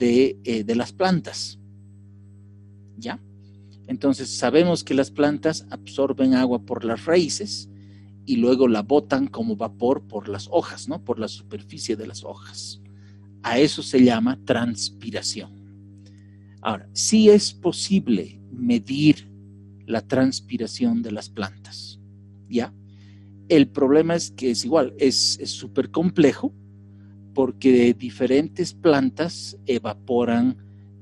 de las plantas, ¿ya? Entonces sabemos que las plantas absorben agua por las raíces y luego la botan como vapor por las hojas, ¿no? Por la superficie de las hojas. A eso se llama transpiración. Ahora, sí es posible medir la transpiración de las plantas, ¿ya? El problema es que es igual, es súper complejo porque diferentes plantas evaporan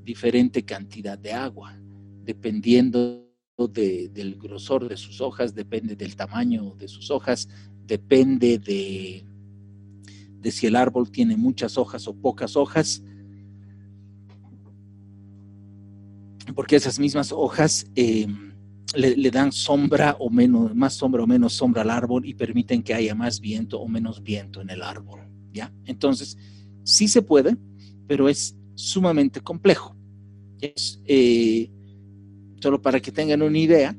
diferente cantidad de agua, dependiendo del grosor de sus hojas, depende del tamaño de sus hojas, depende de si el árbol tiene muchas hojas o pocas hojas, porque esas mismas hojas le dan sombra o menos, más sombra o menos sombra al árbol y permiten que haya más viento o menos viento en el árbol, ¿ya? Entonces, sí se puede, pero es sumamente complejo. Solo para que tengan una idea,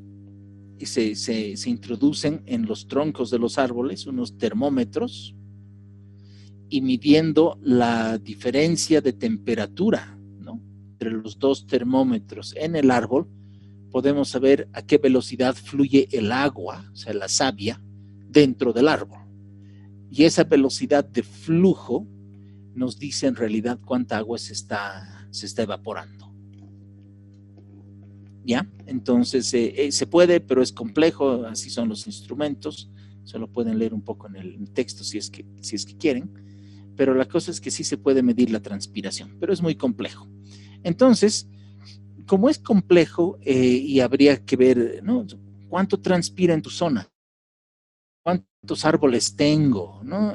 se introducen en los troncos de los árboles unos termómetros y midiendo la diferencia de temperatura, ¿no?, entre los dos termómetros en el árbol, podemos saber a qué velocidad fluye el agua, o sea, la savia, dentro del árbol. Y esa velocidad de flujo nos dice en realidad cuánta agua se está evaporando. ¿Ya? Entonces, se puede, pero es complejo, así son los instrumentos, se lo pueden leer un poco en el texto si es que quieren, pero la cosa es que sí se puede medir la transpiración, pero es muy complejo. Entonces, como es complejo y habría que ver, ¿no?, cuánto transpira en tu zona, cuántos árboles tengo, ¿no?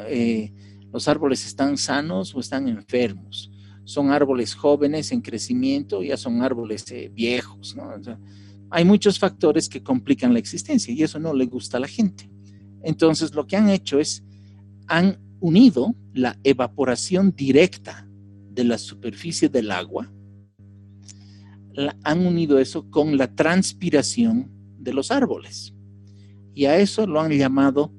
¿Los árboles están sanos o están enfermos? ¿Son árboles jóvenes en crecimiento o ya son árboles viejos, ¿no? O sea, hay muchos factores que complican la existencia y eso no le gusta a la gente. Entonces, lo que han hecho es, han unido la evaporación directa de la superficie del agua, han unido eso con la transpiración de los árboles. Y a eso lo han llamado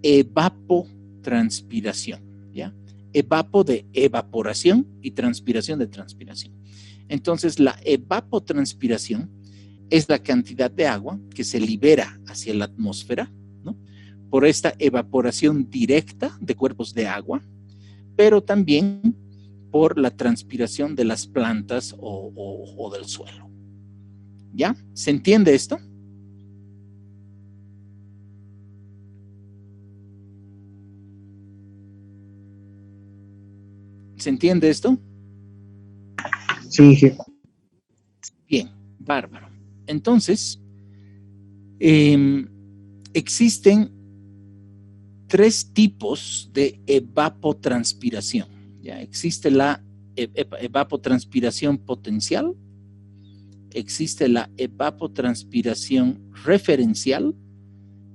evapotranspiración, ¿ya? Evapo de evaporación y transpiración de transpiración. Entonces, la evapotranspiración es la cantidad de agua que se libera hacia la atmósfera, ¿no?, por esta evaporación directa de cuerpos de agua, pero también por la transpiración de las plantas o del suelo. ¿Ya? ¿Se entiende esto? ¿Se entiende esto? Sí, sí. Bien, bárbaro. Entonces, existen 3 tipos de evapotranspiración. ¿Ya? Existe la evapotranspiración potencial, existe la evapotranspiración referencial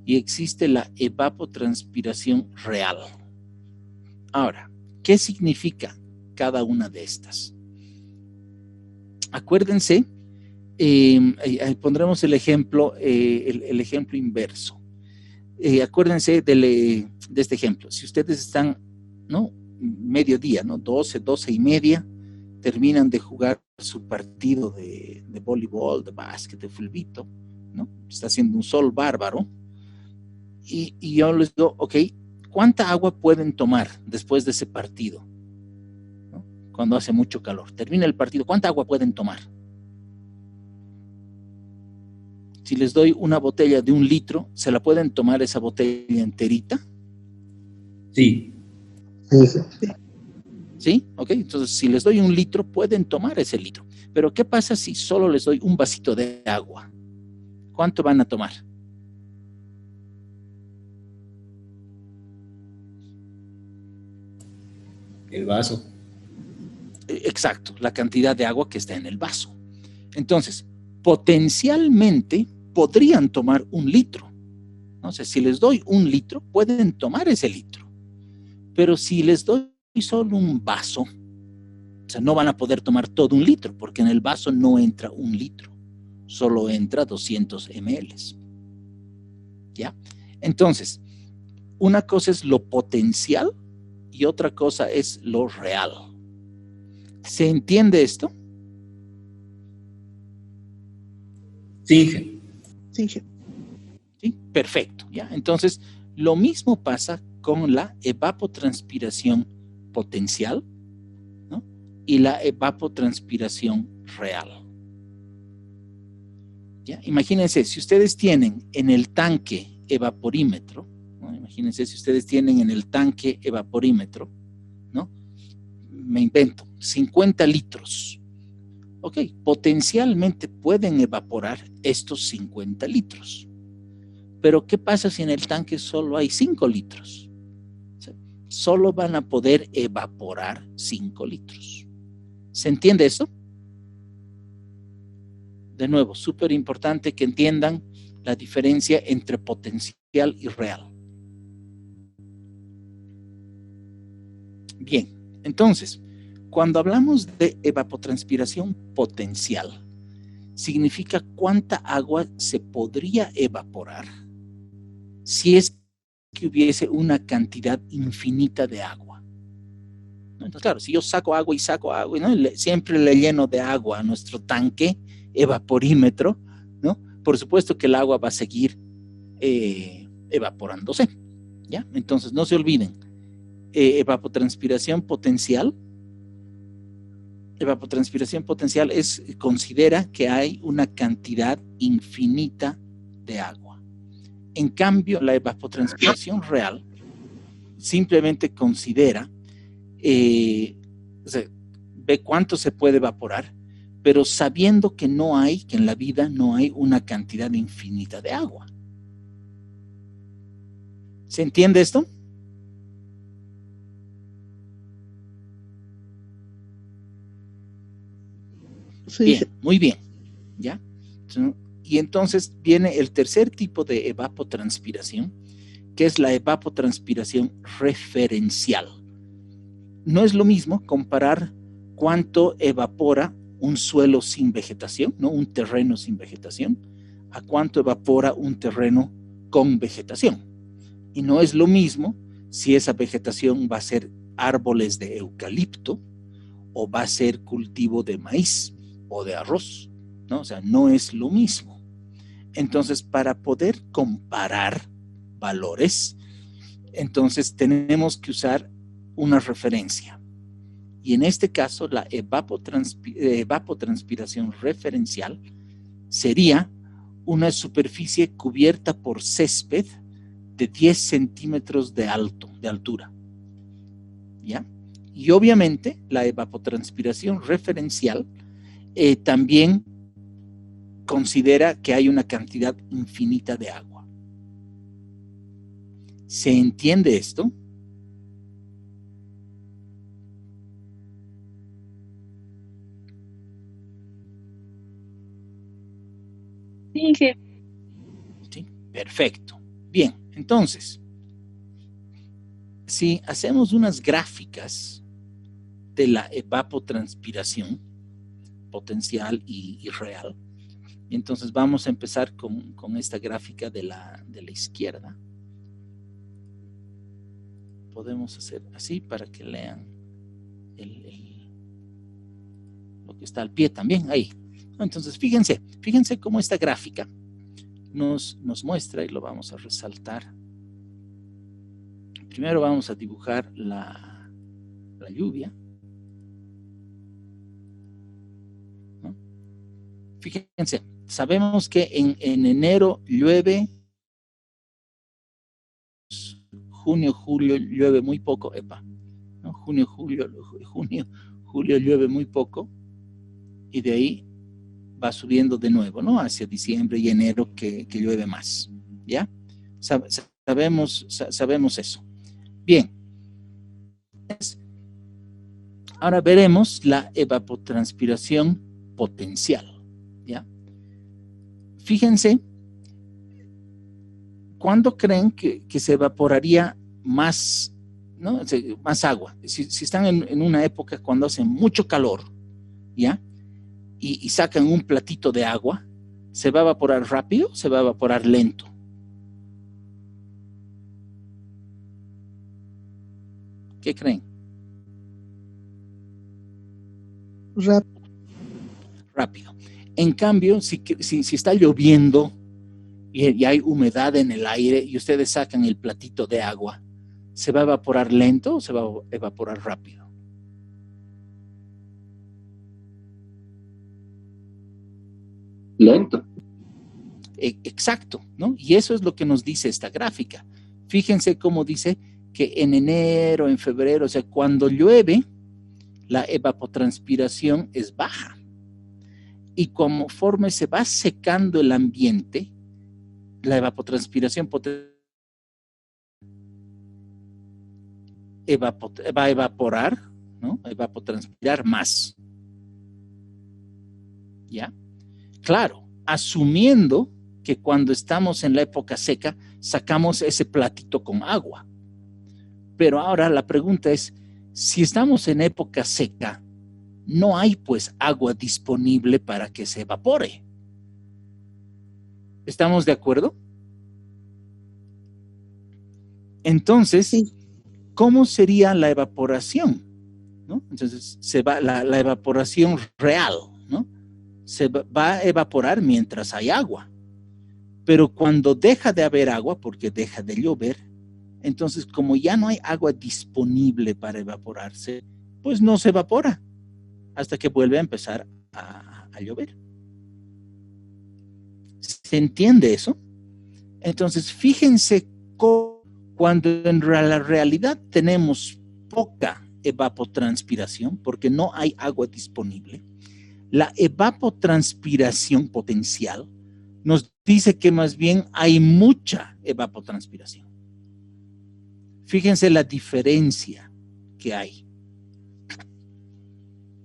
y existe la evapotranspiración real. Ahora, ¿qué significa cada una de estas? Acuérdense, pondremos el ejemplo, el ejemplo inverso. Acuérdense de este ejemplo. Si ustedes están, ¿no?, mediodía, ¿no?, 12:30, terminan de jugar su partido de voleibol, de básquet, de fulbito, ¿no? Está haciendo un sol bárbaro. Y yo les digo, ok, ¿cuánta agua pueden tomar después de ese partido? ¿No? Cuando hace mucho calor. Termina el partido, ¿cuánta agua pueden tomar? Si les doy una botella de 1 litro, ¿se la pueden tomar esa botella enterita? Sí. Sí, sí. ¿Sí? Ok, entonces si les doy 1 litro, pueden tomar ese litro. Pero ¿qué pasa si solo les doy un vasito de agua? ¿Cuánto van a tomar? El vaso. Exacto, la cantidad de agua que está en el vaso. Entonces, potencialmente podrían tomar 1 litro. O sea, si les doy 1 litro, pueden tomar ese litro. Pero si les doy solo un vaso, o sea, no van a poder tomar todo 1 litro, porque en el vaso no entra 1 litro, solo entra 200 ml. ¿Ya? Entonces, una cosa es lo potencial y otra cosa es lo real. ¿Se entiende esto? Sí, jefe. Sí, jefe. ¿Sí? Perfecto, ¿ya? Entonces, lo mismo pasa con la evapotranspiración potencial, ¿no? Y la evapotranspiración real. ¿Ya? Imagínense, si ustedes tienen en el tanque evaporímetro, ¿no? Imagínense si ustedes tienen en el tanque evaporímetro, ¿no? Me invento, 50 litros. Ok, potencialmente pueden evaporar estos 50 litros. Pero ¿qué pasa si en el tanque solo hay 5 litros? O sea, solo van a poder evaporar 5 litros. ¿Se entiende eso? De nuevo, súper importante que entiendan la diferencia entre potencial y real. Bien, entonces, cuando hablamos de evapotranspiración potencial, significa cuánta agua se podría evaporar si es que hubiese una cantidad infinita de agua. Entonces, claro, si yo saco agua y saco agua, ¿no? Siempre le lleno de agua a nuestro tanque evaporímetro, ¿no? Por supuesto que el agua va a seguir evaporándose, ¿ya? Entonces, no se olviden, evapotranspiración potencial considera que hay una cantidad infinita de agua. En cambio, la evapotranspiración real simplemente considera, o sea, ve cuánto se puede evaporar, pero sabiendo que en la vida no hay una cantidad infinita de agua. ¿Se entiende esto? Sí, Bien, jefe. muy bien, ¿ya? Y entonces viene el tercer tipo de evapotranspiración, que es la evapotranspiración referencial. No es lo mismo comparar cuánto evapora un suelo sin vegetación, ¿no? Un terreno sin vegetación, a cuánto evapora un terreno con vegetación. Y no es lo mismo si esa vegetación va a ser árboles de eucalipto o va a ser cultivo de maíz o de arroz, ¿no? O sea, no es lo mismo. Entonces, para poder comparar valores, entonces tenemos que usar una referencia. Y en este caso, la evapotranspiración referencial sería una superficie cubierta por césped de 10 centímetros de altura. ¿Ya? Y obviamente, la evapotranspiración referencial también considera que hay una cantidad infinita de agua. ¿Se entiende esto? Sí, jefe. Sí, perfecto. Bien, entonces, si hacemos unas gráficas de la evapotranspiración potencial y real, entonces vamos a empezar con esta gráfica de la izquierda. Podemos hacer así para que lean lo que está al pie también, ahí. Entonces, fíjense cómo esta gráfica nos muestra, y lo vamos a resaltar. Primero vamos a dibujar la lluvia, ¿no? Fíjense, sabemos que en enero llueve, junio, julio llueve muy poco, ¿no? Junio, julio llueve muy poco, y de ahí va subiendo de nuevo, ¿no? Hacia diciembre y enero que llueve más, ¿ya? Sabemos eso. Bien. Ahora veremos la evapotranspiración potencial, ¿ya? Fíjense, ¿cuándo creen que se evaporaría más, ¿no? Más agua? Si están en una época cuando hace mucho calor, ¿ya? Y sacan un platito de agua, ¿se va a evaporar rápido o se va a evaporar lento? ¿Qué creen? Rápido. En cambio, si está lloviendo y hay humedad en el aire y ustedes sacan el platito de agua, ¿se va a evaporar lento o se va a evaporar rápido? Lento. Exacto, ¿no? Y eso es lo que nos dice esta gráfica. Fíjense cómo dice que en enero, en febrero, o sea, cuando llueve, la evapotranspiración es baja. Y conforme se va secando el ambiente, la evapotranspiración va a evaporar, ¿no? Evapotranspirar más. ¿Ya? Claro, asumiendo que cuando estamos en la época seca, sacamos ese platito con agua. Pero ahora la pregunta es, si estamos en época seca, no hay pues agua disponible para que se evapore. ¿Estamos de acuerdo? Entonces, Sí. ¿cómo sería la evaporación? ¿No? Entonces, se va la evaporación real, ¿no? Se va a evaporar mientras hay agua. Pero cuando deja de haber agua, porque deja de llover, entonces como ya no hay agua disponible para evaporarse, pues no se evapora hasta que vuelve a empezar a llover. ¿Se entiende eso? Entonces, fíjense cuando en la realidad tenemos poca evapotranspiración, porque no hay agua disponible, la evapotranspiración potencial nos dice que más bien hay mucha evapotranspiración. Fíjense la diferencia que hay.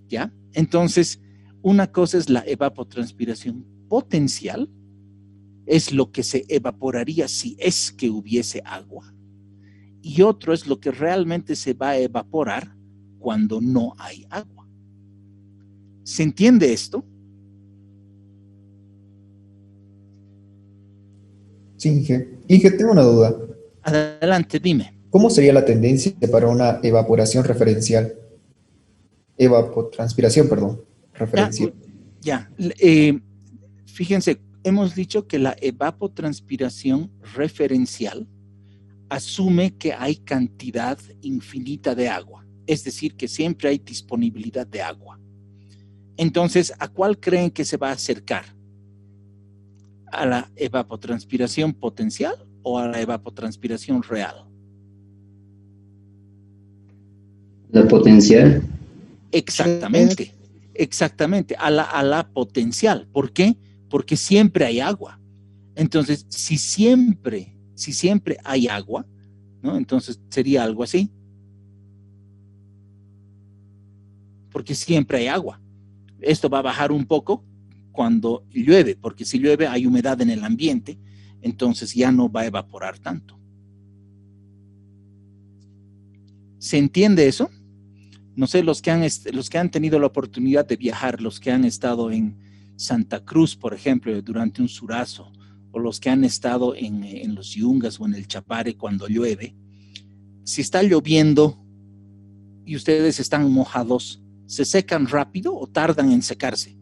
¿Ya? Entonces, una cosa es la evapotranspiración potencial, es lo que se evaporaría si es que hubiese agua, y otro es lo que realmente se va a evaporar cuando no hay agua. ¿Se entiende esto? Sí, Inge. Inge, tengo una duda. Adelante, dime. ¿Cómo sería la tendencia para una evaporación referencial? Evapotranspiración, perdón, referencial. Ya. Fíjense, hemos dicho que la evapotranspiración referencial asume que hay cantidad infinita de agua, es decir, que siempre hay disponibilidad de agua. Entonces, ¿a cuál creen que se va a acercar? ¿A la evapotranspiración potencial o a la evapotranspiración real? La potencial. Exactamente, exactamente, a la potencial. ¿Por qué? Porque siempre hay agua. Entonces, si siempre hay agua, ¿no? Entonces sería algo así. Porque siempre hay agua. Esto va a bajar un poco cuando llueve, porque si llueve hay humedad en el ambiente, entonces ya no va a evaporar tanto. ¿Se entiende eso? No sé, los que han tenido la oportunidad de viajar, los que han estado en Santa Cruz, por ejemplo, durante un surazo, o los que han estado en los Yungas o en el Chapare cuando llueve, si está lloviendo y ustedes están mojados, ¿se secan rápido o tardan en secarse?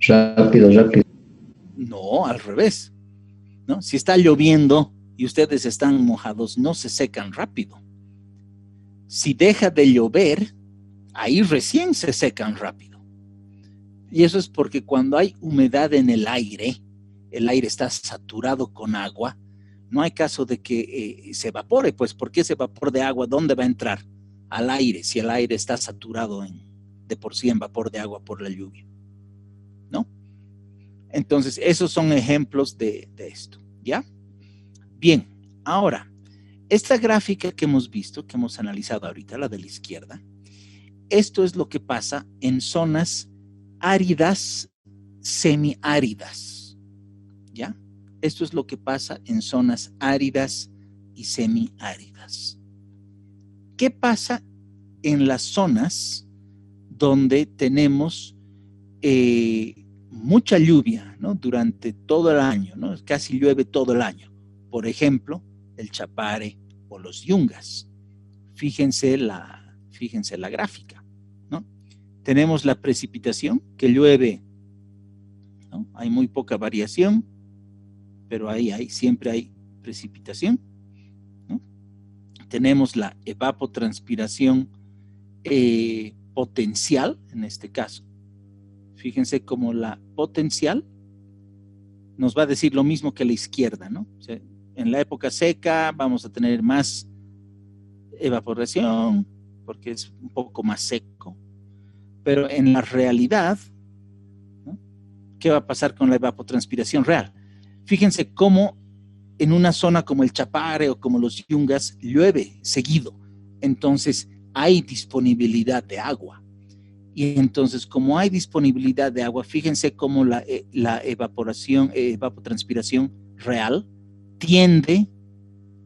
Rápido. No, al revés, ¿no? Si está lloviendo y ustedes están mojados, no se secan rápido. Si deja de llover, ahí recién se secan rápido. Y eso es porque cuando hay humedad en el aire está saturado con agua, no hay caso de que se evapore, pues porque ese vapor de agua, ¿dónde va a entrar? Al aire, si el aire está saturado de por sí en vapor de agua por la lluvia, ¿no? Entonces, esos son ejemplos de esto, ¿ya? Bien, ahora, esta gráfica que hemos visto, que hemos analizado ahorita, la de la izquierda, esto es lo que pasa en zonas áridas, semiáridas, ¿ya? Esto es lo que pasa en zonas áridas y semiáridas. ¿Qué pasa en las zonas donde tenemos mucha lluvia, ¿no? Durante todo el año, ¿no? Casi llueve todo el año. por ejemplo, el Chapare o los Yungas. Fíjense la gráfica, ¿no? Tenemos la precipitación, que llueve, ¿no? Hay muy poca variación, pero siempre hay precipitación, ¿no? Tenemos la evapotranspiración potencial, en este caso. Fíjense cómo la potencial nos va a decir lo mismo que la izquierda, ¿no? O sea, en la época seca vamos a tener más evaporación, porque es un poco más seco, pero en la realidad, ¿no? ¿Qué va a pasar con la evapotranspiración real? Fíjense cómo en una zona como el Chapare o como los Yungas llueve seguido, entonces hay disponibilidad de agua. Y entonces, como hay disponibilidad de agua, fíjense cómo la evapotranspiración real tiende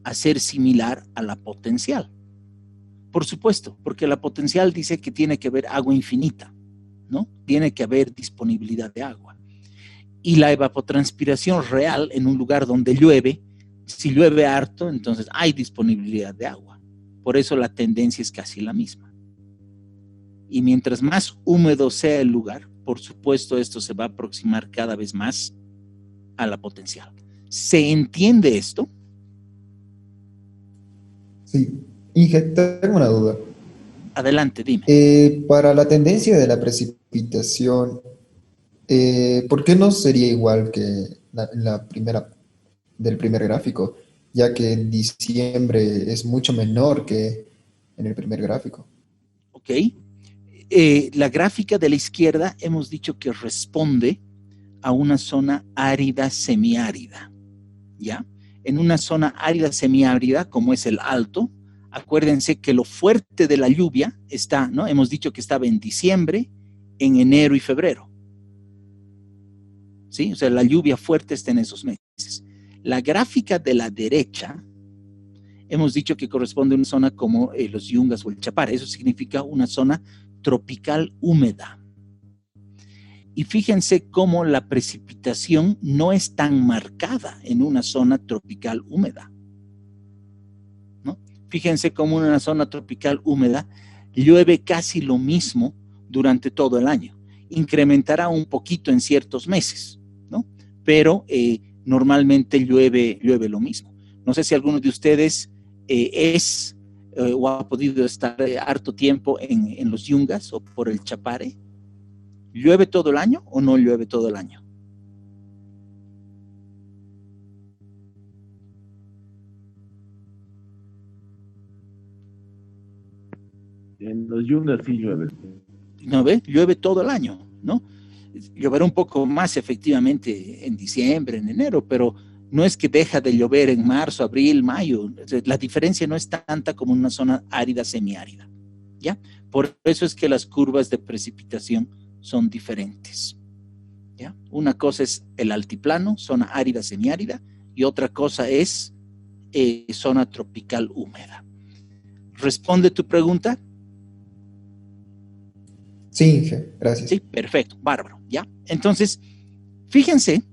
a ser similar a la potencial. Por supuesto, porque la potencial dice que tiene que haber agua infinita, ¿no? Tiene que haber disponibilidad de agua. Y la evapotranspiración real en un lugar donde llueve, si llueve harto, entonces hay disponibilidad de agua. Por eso la tendencia es casi la misma. Y mientras más húmedo sea el lugar, por supuesto esto se va a aproximar cada vez más a la potencial. ¿Se entiende esto? Sí. Inge, tengo una duda. Adelante, dime. Para la tendencia de la precipitación, ¿por qué no sería igual que del primer gráfico? Ya que en diciembre es mucho menor que en el primer gráfico. Ok. La gráfica de la izquierda hemos dicho que responde a una zona árida semiárida, ¿ya? En una zona árida semiárida, como es el Alto, acuérdense que lo fuerte de la lluvia está, ¿no? Hemos dicho que estaba en diciembre, en enero y febrero, ¿sí? O sea, la lluvia fuerte está en esos meses. La gráfica de la derecha, hemos dicho que corresponde a una zona como los Yungas o el Chapare. Eso significa una zona tropical húmeda. Y fíjense cómo la precipitación no es tan marcada en una zona tropical húmeda, ¿no? Fíjense cómo en una zona tropical húmeda llueve casi lo mismo durante todo el año. Incrementará un poquito en ciertos meses, ¿no? Pero normalmente llueve lo mismo. No sé si alguno de ustedes o ha podido estar harto tiempo en los Yungas o por el Chapare. ¿Llueve todo el año o no llueve todo el año? En los Yungas sí llueve. ¿No ve? Llueve todo el año, ¿no? Lloverá un poco más efectivamente en diciembre, en enero, pero no es que deja de llover en marzo, abril, mayo. La diferencia no es tanta como en una zona árida, semiárida, ¿ya? Por eso es que las curvas de precipitación son diferentes, ¿ya? Una cosa es el altiplano, zona árida, semiárida, y otra cosa es zona tropical húmeda. ¿Responde tu pregunta? Sí, Inge, gracias. Sí, perfecto, bárbaro, ¿ya? Entonces, fíjense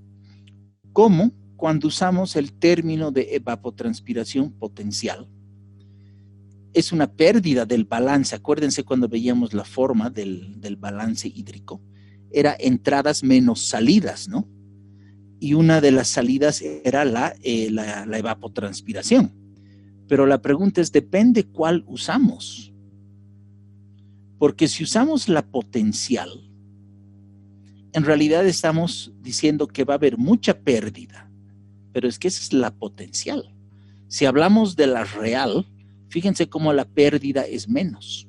cómo cuando usamos el término de evapotranspiración potencial, es una pérdida del balance. Acuérdense cuando veíamos la forma del balance hídrico, era entradas menos salidas, ¿no? Y una de las salidas era la evapotranspiración. Pero la pregunta es, depende cuál usamos. Porque si usamos la potencial, en realidad estamos diciendo que va a haber mucha pérdida, pero es que esa es la potencial. Si hablamos de la real, fíjense cómo la pérdida es menos.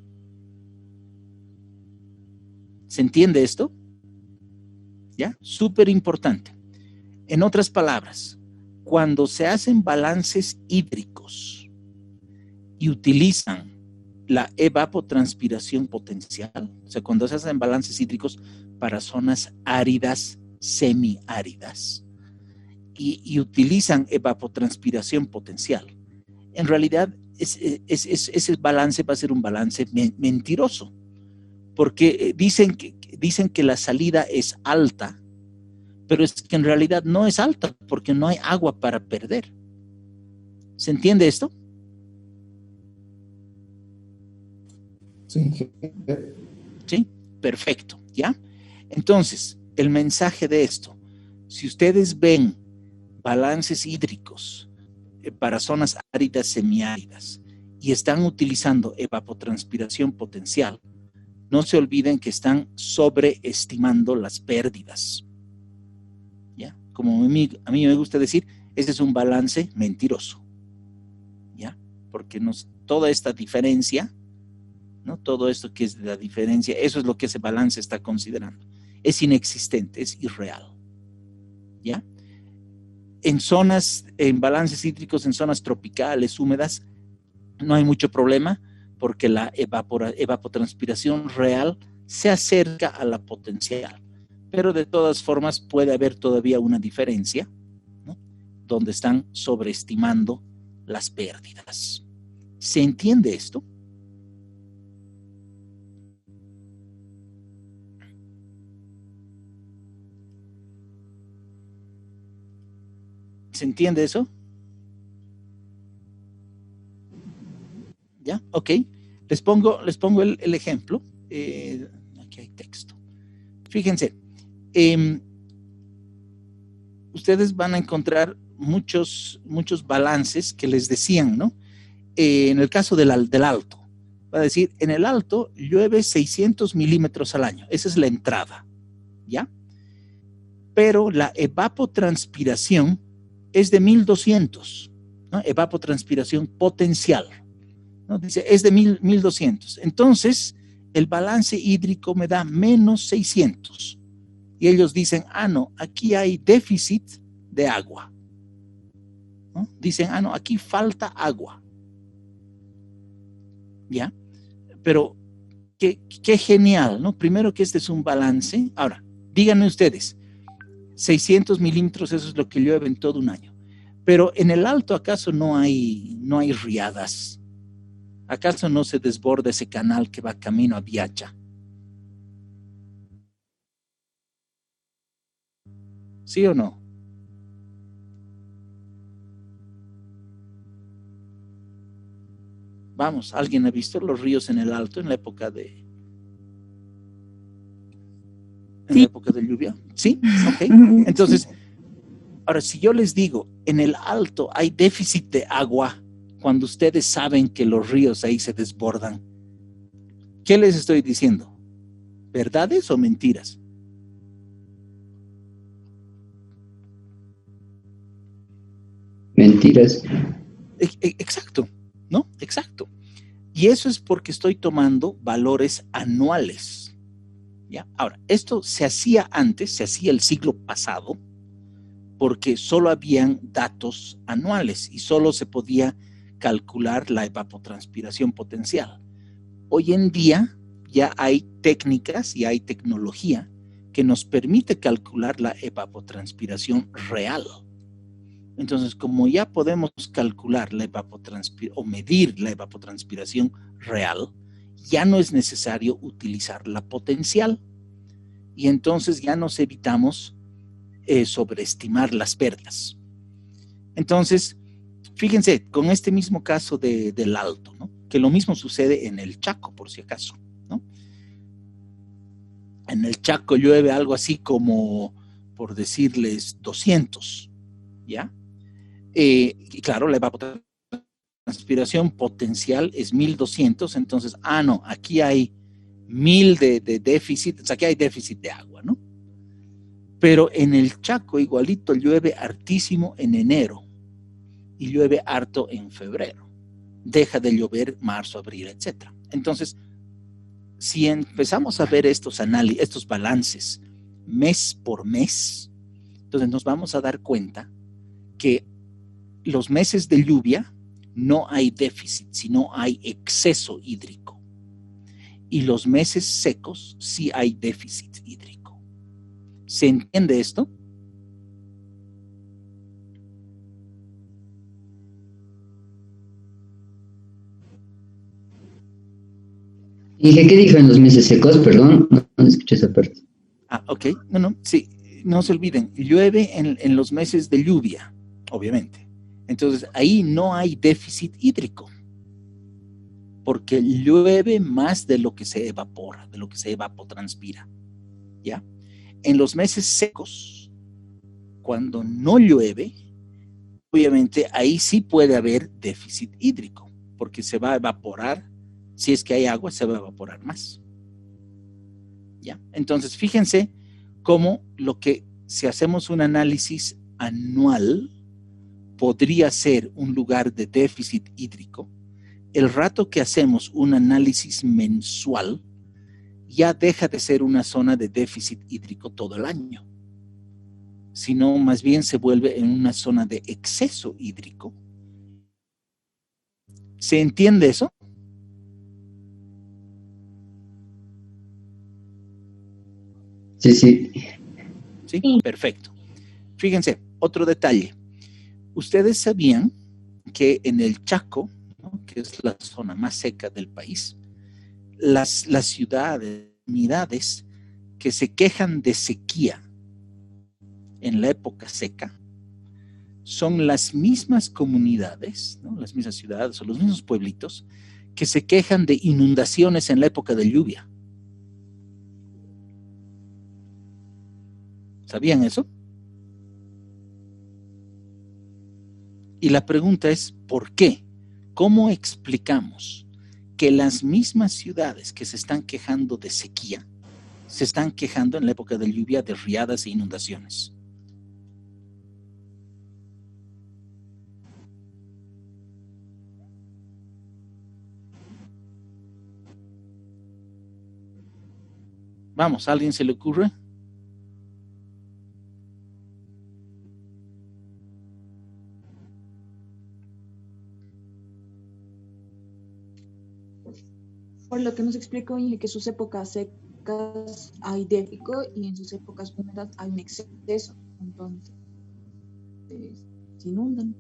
¿Se entiende esto? ¿Ya? Súper importante. En otras palabras, cuando se hacen balances hídricos y utilizan la evapotranspiración potencial, o sea, cuando se hacen balances hídricos para zonas áridas, semiáridas, y utilizan evapotranspiración potencial, en realidad ese balance va a ser un balance mentiroso, porque dicen que la salida es alta, pero es que en realidad no es alta porque no hay agua para perder. ¿Se entiende esto? Sí. ¿Sí? Perfecto, ¿ya? Entonces, el mensaje de esto, si ustedes ven balances hídricos para zonas áridas, semiáridas, y están utilizando evapotranspiración potencial, no se olviden que están sobreestimando las pérdidas. ¿Ya? Como a mí me gusta decir, ese es un balance mentiroso. ¿Ya? Porque toda esta diferencia, ¿no? Todo esto que es de la diferencia, eso es lo que ese balance está considerando. Es inexistente, es irreal. ¿Ya? En balances hídricos, en zonas tropicales, húmedas, no hay mucho problema porque la evapotranspiración real se acerca a la potencial. Pero de todas formas puede haber todavía una diferencia, ¿no? Donde están sobreestimando las pérdidas. ¿Se entiende esto? ¿Se entiende eso? ¿Ya? Ok. Les pongo el ejemplo. Aquí hay texto. Fíjense. Ustedes van a encontrar muchos balances que les decían, ¿no? En el caso del alto. Va a decir, en el alto llueve 600 milímetros al año. Esa es la entrada. ¿Ya? Pero la evapotranspiración es de 1200, ¿no? Evapotranspiración potencial, ¿no? Dice, es de 1200. Entonces, el balance hídrico me da menos 600. Y ellos dicen, no, aquí hay déficit de agua. ¿No? Dicen, no, aquí falta agua. ¿Ya? Pero, qué genial, ¿no? Primero que este es un balance. Ahora, díganme ustedes, 600 milímetros, eso es lo que llueve en todo un año. Pero en el alto, ¿acaso no hay riadas? ¿Acaso no se desborda ese canal que va camino a Viacha? ¿Sí o no? Vamos, ¿alguien ha visto los ríos en el alto en la época de... ¿En la época de lluvia? ¿Sí? Ok. Entonces, ahora, si yo les digo, en el alto hay déficit de agua, cuando ustedes saben que los ríos ahí se desbordan, ¿qué les estoy diciendo? ¿Verdades o mentiras? Mentiras. Exacto, ¿no? Exacto. Y eso es porque estoy tomando valores anuales. ¿Ya? Ahora, esto se hacía antes, se hacía el siglo pasado, porque solo habían datos anuales y solo se podía calcular la evapotranspiración potencial. Hoy en día ya hay técnicas y hay tecnología que nos permite calcular la evapotranspiración real. Entonces, como ya podemos calcular la o medir la evapotranspiración real, ya no es necesario utilizar la potencial. Y entonces ya nos evitamos sobreestimar las pérdidas. Entonces, fíjense, con este mismo caso del alto, ¿no? Que lo mismo sucede en el Chaco, por si acaso, ¿no? En el Chaco llueve algo así como, por decirles, 200, ¿ya? Y claro, la evapotranspiración potencial es 1200, entonces, no, aquí hay 1000 de déficit, o sea, aquí hay déficit de agua, ¿no? Pero en el Chaco igualito llueve hartísimo en enero y llueve harto en febrero. Deja de llover marzo, abril, etc. Entonces, si empezamos a ver estos balances mes por mes, entonces nos vamos a dar cuenta que los meses de lluvia no hay déficit, sino hay exceso hídrico. Y los meses secos sí hay déficit hídrico. ¿Se entiende esto? Dije, ¿qué dijo en los meses secos? Perdón, no escuché esa parte. Ok. No, sí, no se olviden, llueve en los meses de lluvia, obviamente. Entonces, ahí no hay déficit hídrico, porque llueve más de lo que se evapora, de lo que se evapotranspira, ¿ya? En los meses secos, cuando no llueve, obviamente ahí sí puede haber déficit hídrico, porque se va a evaporar, si es que hay agua, se va a evaporar más. ¿Ya? Entonces, fíjense cómo si hacemos un análisis anual, podría ser un lugar de déficit hídrico. El rato que hacemos un análisis mensual, ya deja de ser una zona de déficit hídrico todo el año, sino más bien se vuelve en una zona de exceso hídrico. ¿Se entiende eso? Sí, sí. Sí, perfecto. Fíjense, otro detalle. Ustedes sabían que en el Chaco, ¿no?, que es la zona más seca del país, las ciudades, unidades que se quejan de sequía en la época seca, son las mismas comunidades, ¿no?, las mismas ciudades o los mismos pueblitos que se quejan de inundaciones en la época de lluvia. ¿Sabían eso? Y la pregunta es, ¿por qué? ¿Cómo explicamos que las mismas ciudades que se están quejando de sequía se están quejando en la época de lluvia de riadas e inundaciones? Vamos, ¿a alguien se le ocurre? Por lo que nos explicó, dije que sus épocas secas hay déficit y en sus épocas húmedas hay un exceso, entonces se inundan.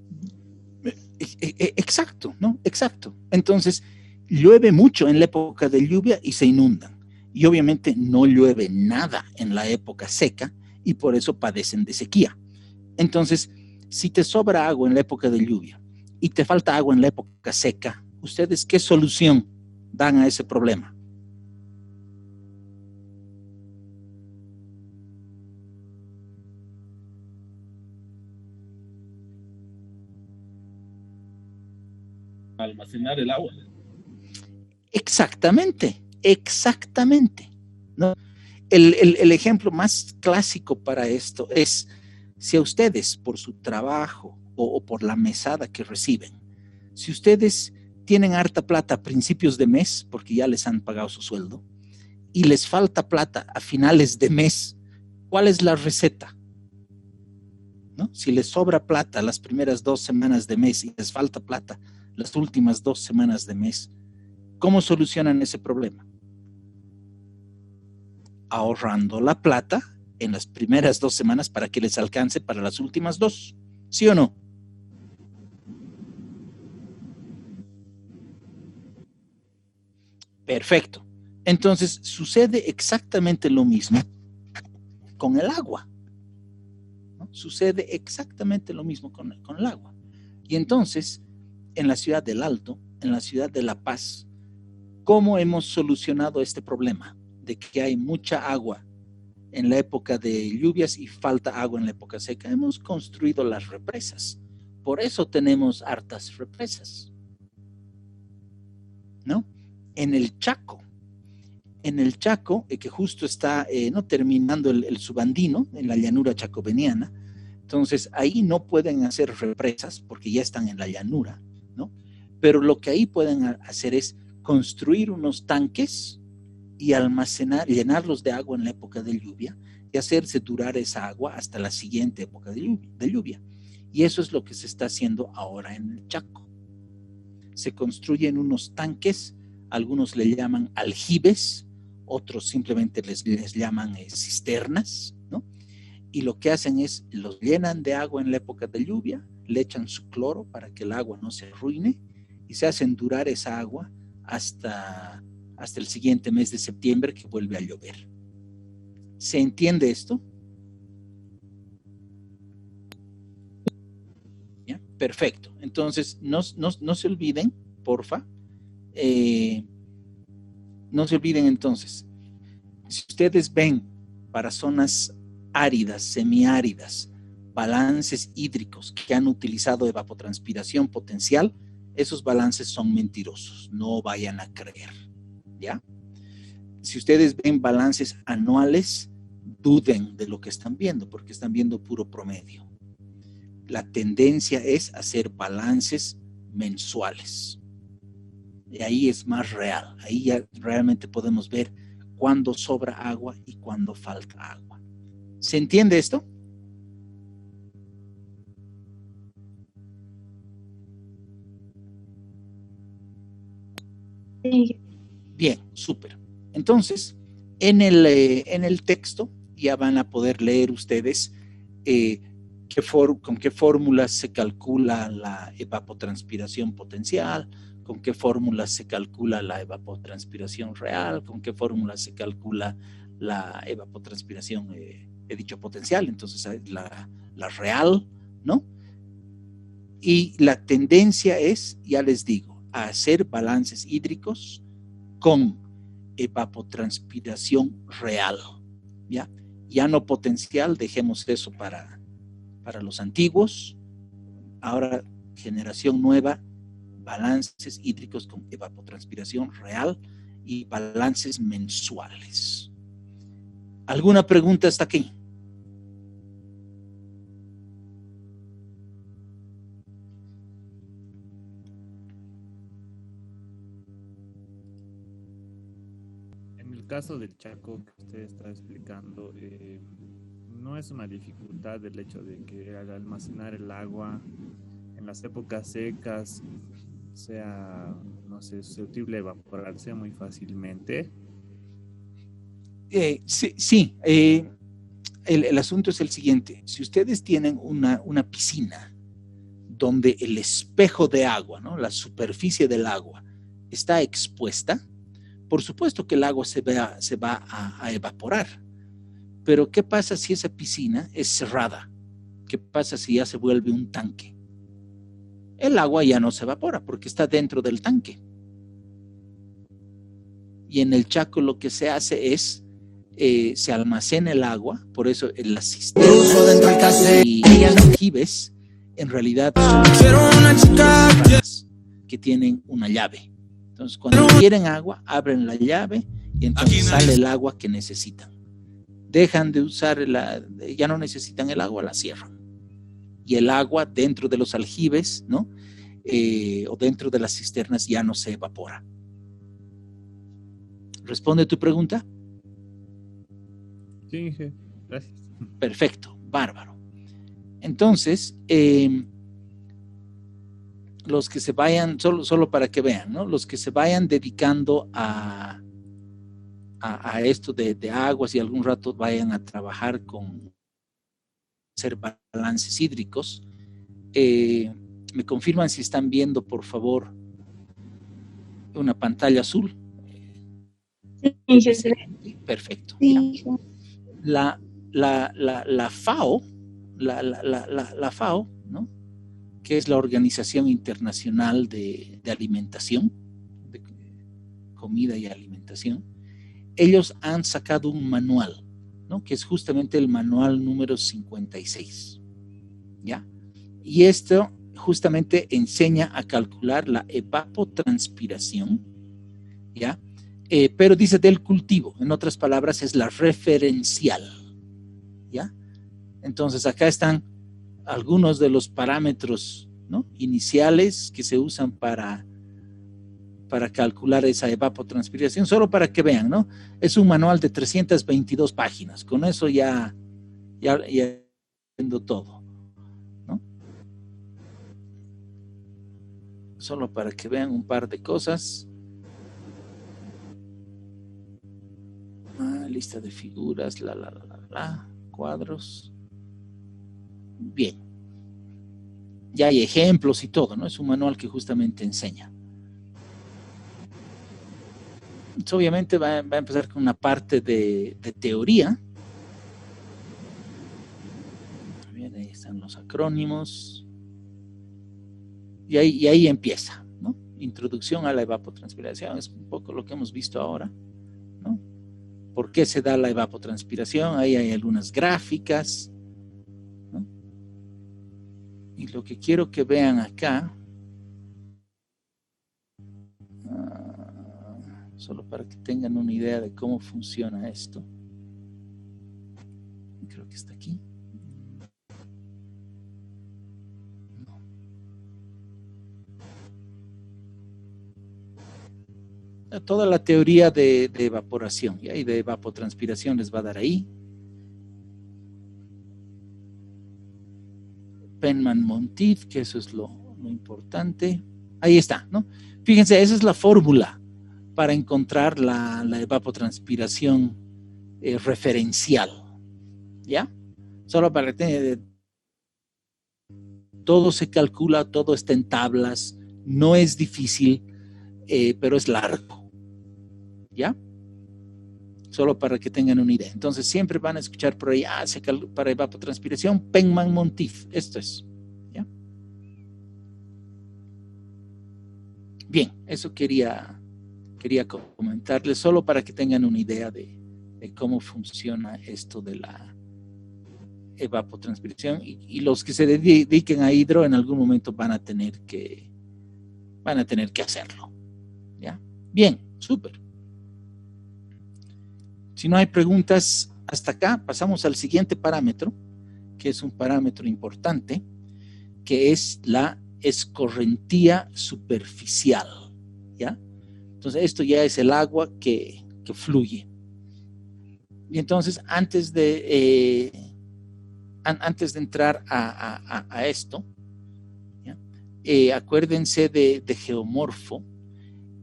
Exacto, ¿no? Exacto. Entonces, llueve mucho en la época de lluvia y se inundan. Y obviamente no llueve nada en la época seca y por eso padecen de sequía. Entonces, si te sobra agua en la época de lluvia y te falta agua en la época seca, ¿ustedes qué solución dan a ese problema? Almacenar el agua. Exactamente, exactamente, ¿no? El ejemplo más clásico para esto es si a ustedes por su trabajo o por la mesada que reciben, si ustedes tienen harta plata a principios de mes porque ya les han pagado su sueldo y les falta plata a finales de mes, ¿cuál es la receta? ¿No? Si les sobra plata las primeras 2 semanas de mes y les falta plata las últimas 2 semanas de mes, ¿cómo solucionan ese problema? Ahorrando la plata en las primeras 2 semanas para que les alcance para las últimas 2, ¿sí o no? Perfecto. Entonces sucede exactamente lo mismo con el agua, ¿no? Sucede exactamente lo mismo con el agua. Y entonces, en la ciudad del Alto, en la ciudad de La Paz, ¿cómo hemos solucionado este problema de que hay mucha agua en la época de lluvias y falta agua en la época seca? Hemos construido las represas. Por eso tenemos hartas represas, ¿no? En el Chaco, que justo está ¿no?, terminando el subandino, en la llanura chacobeniana, entonces ahí no pueden hacer represas porque ya están en la llanura, ¿no? Pero lo que ahí pueden hacer es construir unos tanques y almacenar, llenarlos de agua en la época de lluvia y hacerse durar esa agua hasta la siguiente época de lluvia. Y eso es lo que se está haciendo ahora en el Chaco. Se construyen unos tanques, algunos le llaman aljibes, otros simplemente les llaman cisternas, ¿no? Y lo que hacen es, los llenan de agua en la época de lluvia, le echan su cloro para que el agua no se arruine y se hacen durar esa agua hasta el siguiente mes de septiembre, que vuelve a llover. ¿Se entiende esto? ¿Ya? Perfecto. Entonces, no se olviden, porfa. No se olviden entonces, si ustedes ven para zonas áridas, semiáridas, balances hídricos que han utilizado evapotranspiración potencial, esos balances son mentirosos, no vayan a creer, ¿ya? Si ustedes ven balances anuales, duden de lo que están viendo, porque están viendo puro promedio. La tendencia es hacer balances mensuales. Y ahí es más real, ahí ya realmente podemos ver cuándo sobra agua y cuándo falta agua. ¿Se entiende esto? Sí. Bien, súper. Entonces, en el texto ya van a poder leer ustedes con qué fórmulas se calcula la evapotranspiración potencial, con qué fórmulas se calcula la evapotranspiración real, con qué fórmulas se calcula la evapotranspiración, he dicho potencial, entonces la real, ¿no? Y la tendencia es, ya les digo, a hacer balances hídricos con evapotranspiración real, ¿ya? Ya no potencial, dejemos eso para los antiguos. Ahora, generación nueva, balances hídricos con evapotranspiración real y balances mensuales. ¿Alguna pregunta hasta aquí? En el caso del Chaco que usted está explicando, no es una dificultad el hecho de que al almacenar el agua en las épocas secas sea, no sé, susceptible de evaporarse muy fácilmente. Sí. El asunto es el siguiente. Si ustedes tienen una piscina donde el espejo de agua, ¿no?, la superficie del agua está expuesta, por supuesto que el agua se va a evaporar. Pero ¿qué pasa si esa piscina es cerrada? ¿Qué pasa si ya se vuelve un tanque? El agua ya no se evapora porque está dentro del tanque. Y en el Chaco lo que se hace es, se almacena el agua, por eso en las cisternas y los aljibes en realidad son que tienen una llave. Entonces cuando quieren agua, abren la llave y entonces sale el agua que necesitan. Dejan de usar, ya no necesitan el agua, la cierran. Y el agua dentro de los aljibes, ¿no?, o dentro de las cisternas ya no se evapora. ¿Responde tu pregunta? Sí, gracias. Perfecto, bárbaro. Entonces, los que se vayan, solo para que vean, ¿no?, los que se vayan dedicando a esto de aguas y algún rato vayan a trabajar con hacer balances hídricos, me confirman si están viendo, por favor, una pantalla azul. Sí. Perfecto. Sí. La FAO, la FAO, ¿no?, que es la Organización Internacional de Alimentación, de Comida y Alimentación, ellos han sacado un manual, ¿no?, que es justamente el manual número 56, ¿ya? Y esto justamente enseña a calcular la evapotranspiración, ¿ya? Pero dice del cultivo, en otras palabras es la referencial, ¿ya? Entonces acá están algunos de los parámetros, ¿no?, iniciales que se usan para calcular esa evapotranspiración, solo para que vean, ¿no? Es un manual de 322 páginas, con eso ya viendo todo, ¿no? Solo para que vean un par de cosas. Lista de figuras, cuadros. Bien. Ya hay ejemplos y todo, ¿no? Es un manual que justamente enseña. Entonces, obviamente va a empezar con una parte de teoría. Bien, ahí están los acrónimos. Y ahí empieza, ¿no? Introducción a la evapotranspiración, es un poco lo que hemos visto ahora, ¿no? ¿Por qué se da la evapotranspiración? Ahí hay algunas gráficas, ¿no? Y lo que quiero que vean acá, solo para que tengan una idea de cómo funciona esto. Creo que está aquí. No. Toda la teoría de evaporación y de evapotranspiración les va a dar ahí. Penman-Monteith, que eso es lo importante. Ahí está, ¿no? Fíjense, esa es la fórmula para encontrar la evapotranspiración referencial, ¿ya? Solo para que tengan, todo se calcula, todo está en tablas, no es difícil, pero es largo, ¿ya? Solo para que tengan una idea. Entonces siempre van a escuchar por ahí, para evapotranspiración, Penman-Monteith, esto es, ¿ya? Bien, eso quería comentarles solo para que tengan una idea de cómo funciona esto de la evapotranspiración y los que se dediquen a hidro en algún momento van a tener que hacerlo, ¿ya? Bien, súper. Si no hay preguntas hasta acá, pasamos al siguiente parámetro, que es un parámetro importante, que es la escorrentía superficial, ¿ya? Entonces, esto ya es el agua que fluye. Y entonces, antes de entrar a esto, ¿ya? Acuérdense de geomorfo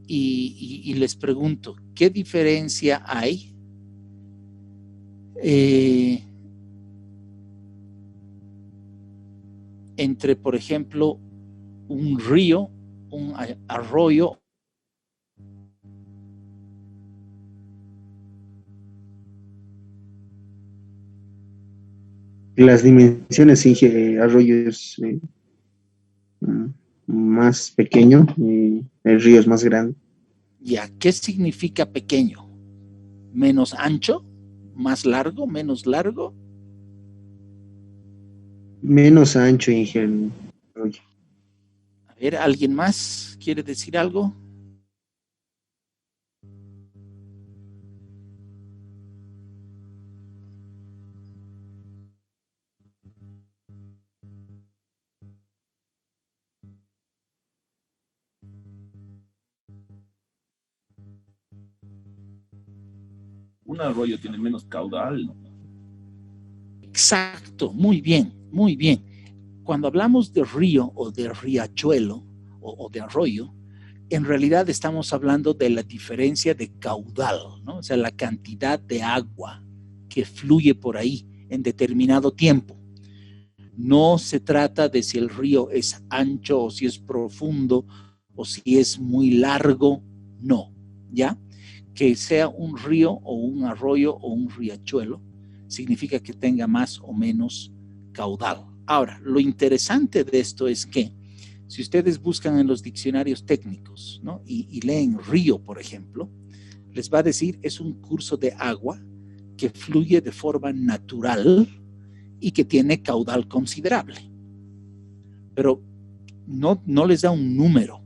y les pregunto, ¿qué diferencia hay entre, por ejemplo, un río, un arroyo? Las dimensiones, arroyo es más pequeño y el río es más grande. Ya, ¿qué significa pequeño? ¿Menos ancho? ¿Más largo? ¿Menos largo? Menos ancho, Inge. A ver, ¿alguien más quiere decir algo? Un arroyo tiene menos caudal, ¿no? Exacto, muy bien, muy bien. Cuando hablamos de río o de riachuelo o de arroyo, en realidad estamos hablando de la diferencia de caudal, ¿no? O sea, la cantidad de agua que fluye por ahí en determinado tiempo. No se trata de si el río es ancho o si es profundo o si es muy largo, no, ¿ya? Que sea un río o un arroyo o un riachuelo significa que tenga más o menos caudal. Ahora, lo interesante de esto es que si ustedes buscan en los diccionarios técnicos, ¿no? y leen río, por ejemplo, les va a decir es un curso de agua que fluye de forma natural y que tiene caudal considerable. Pero no les da un número,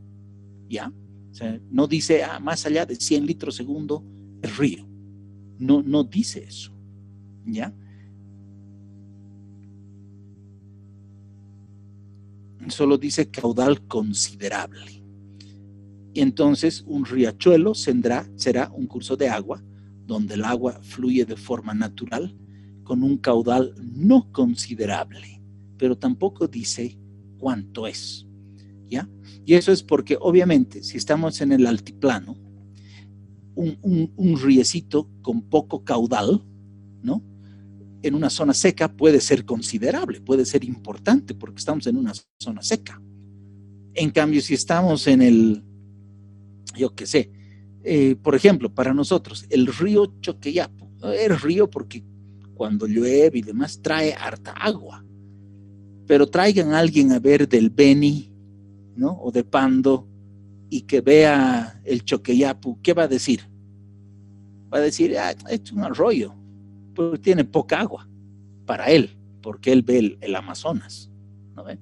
¿ya? O sea, no dice más allá de 100 litros segundo el río. No dice eso, ¿ya? Solo dice caudal considerable. Y entonces un riachuelo será un curso de agua donde el agua fluye de forma natural con un caudal no considerable, pero tampoco dice cuánto es, ¿ya? Y eso es porque obviamente si estamos en el altiplano, un riecito con poco caudal, ¿no? En una zona seca puede ser considerable, puede ser importante porque estamos en una zona seca. En cambio, si estamos en el, yo qué sé, por ejemplo, para nosotros, el río Choqueyapo, es río porque cuando llueve y demás trae harta agua, pero traigan a alguien a ver del Beni ¿no? O de Pando, y que vea el Choqueyapu, ¿qué va a decir? Va a decir, ah, es un arroyo, porque tiene poca agua para él, porque él ve el Amazonas, ¿no ve?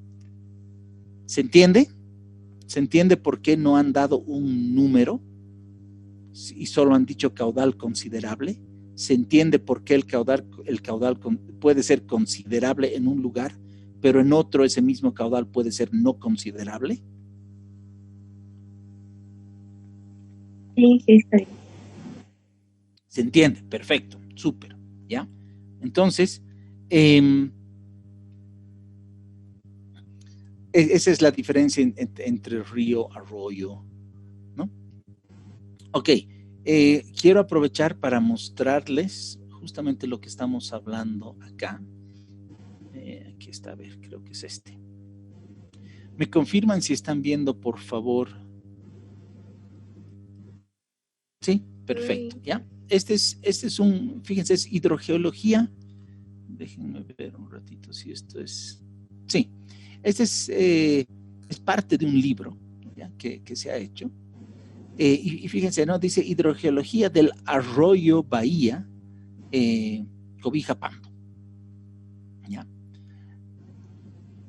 ¿Se entiende? ¿Se entiende por qué no han dado un número y solo han dicho caudal considerable? ¿Se entiende por qué el caudal puede ser considerable en un lugar, pero en otro ese mismo caudal puede ser no considerable? Sí, sí, está bien. ¿Se entiende? Perfecto, súper, ¿ya? Entonces, esa es la diferencia entre río, arroyo, ¿no? Ok, quiero aprovechar para mostrarles justamente lo que estamos hablando acá. Aquí está, a ver, creo que es este. ¿Me confirman si están viendo, por favor? Sí, perfecto, ¿ya? Este es un, fíjense, es hidrogeología. Déjenme ver un ratito si esto es... Sí, este es parte de un libro, ¿ya? Que se ha hecho. Y fíjense, ¿no? Dice hidrogeología del arroyo Bahía, Cobija Pando. ¿Ya?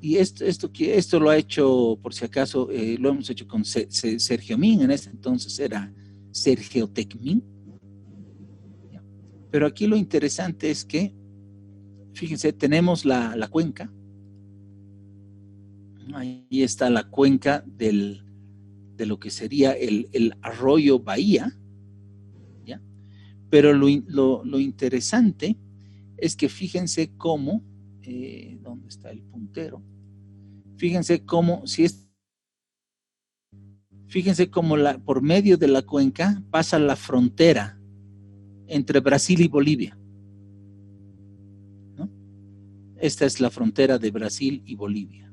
Y esto lo ha hecho, por si acaso, lo hemos hecho con Sergio Min, en ese entonces era Sergio Tecmin. ¿Ya? Pero aquí lo interesante es que, fíjense, tenemos la cuenca. Ahí está la cuenca de lo que sería el arroyo Bahía, ¿ya? Pero lo interesante es que fíjense cómo, ¿dónde está el puntero? Fíjense cómo, fíjense cómo por medio de la cuenca pasa la frontera entre Brasil y Bolivia, ¿no? Esta es la frontera de Brasil y Bolivia.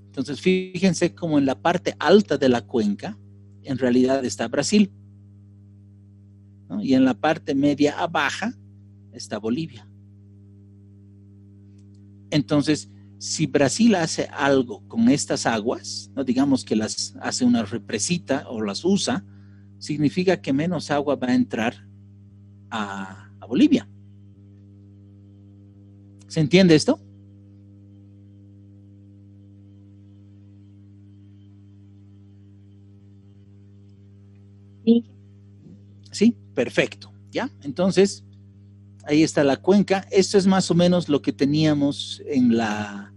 Entonces, fíjense cómo en la parte alta de la cuenca, en realidad está Brasil, ¿no? Y en la parte media a baja está Bolivia. Entonces, si Brasil hace algo con estas aguas, ¿no? Digamos que las hace una represita o las usa, significa que menos agua va a entrar a Bolivia. ¿Se entiende esto? Sí. Sí, perfecto. ¿Ya? Entonces, ahí está la cuenca. Esto es más o menos lo que teníamos en la...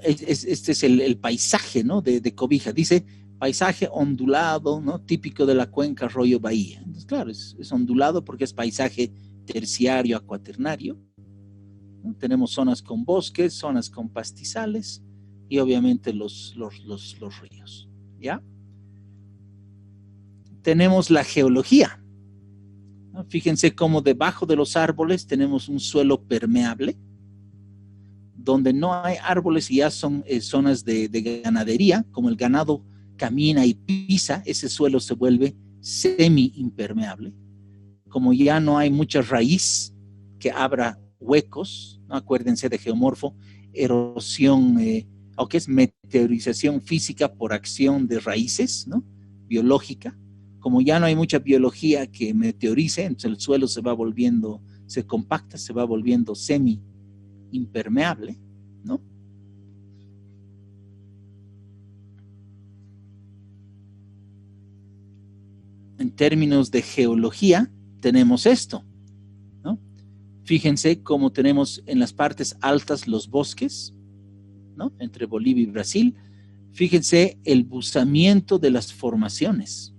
Este es el paisaje, ¿no? de Cobija. Dice paisaje ondulado, ¿no? Típico de la cuenca Arroyo Bahía. Entonces, claro, es ondulado porque es paisaje terciario a cuaternario, ¿no? Tenemos zonas con bosques, zonas con pastizales y obviamente los ríos. ¿Ya? Tenemos la geología, ¿no? Fíjense cómo debajo de los árboles tenemos un suelo permeable, donde no hay árboles y ya son zonas de ganadería, como el ganado camina y pisa, ese suelo se vuelve semi-impermeable. Como ya no hay mucha raíz que abra huecos, ¿no? Acuérdense de geomorfo, erosión, o que es meteorización física por acción de raíces, ¿no? Biológica. Como ya no hay mucha biología que meteorice, entonces el suelo se va volviendo, se compacta, se va volviendo semi-impermeable, ¿no? En términos de geología, tenemos esto, ¿no? Fíjense cómo tenemos en las partes altas los bosques, ¿no? Entre Bolivia y Brasil. Fíjense el buzamiento de las formaciones.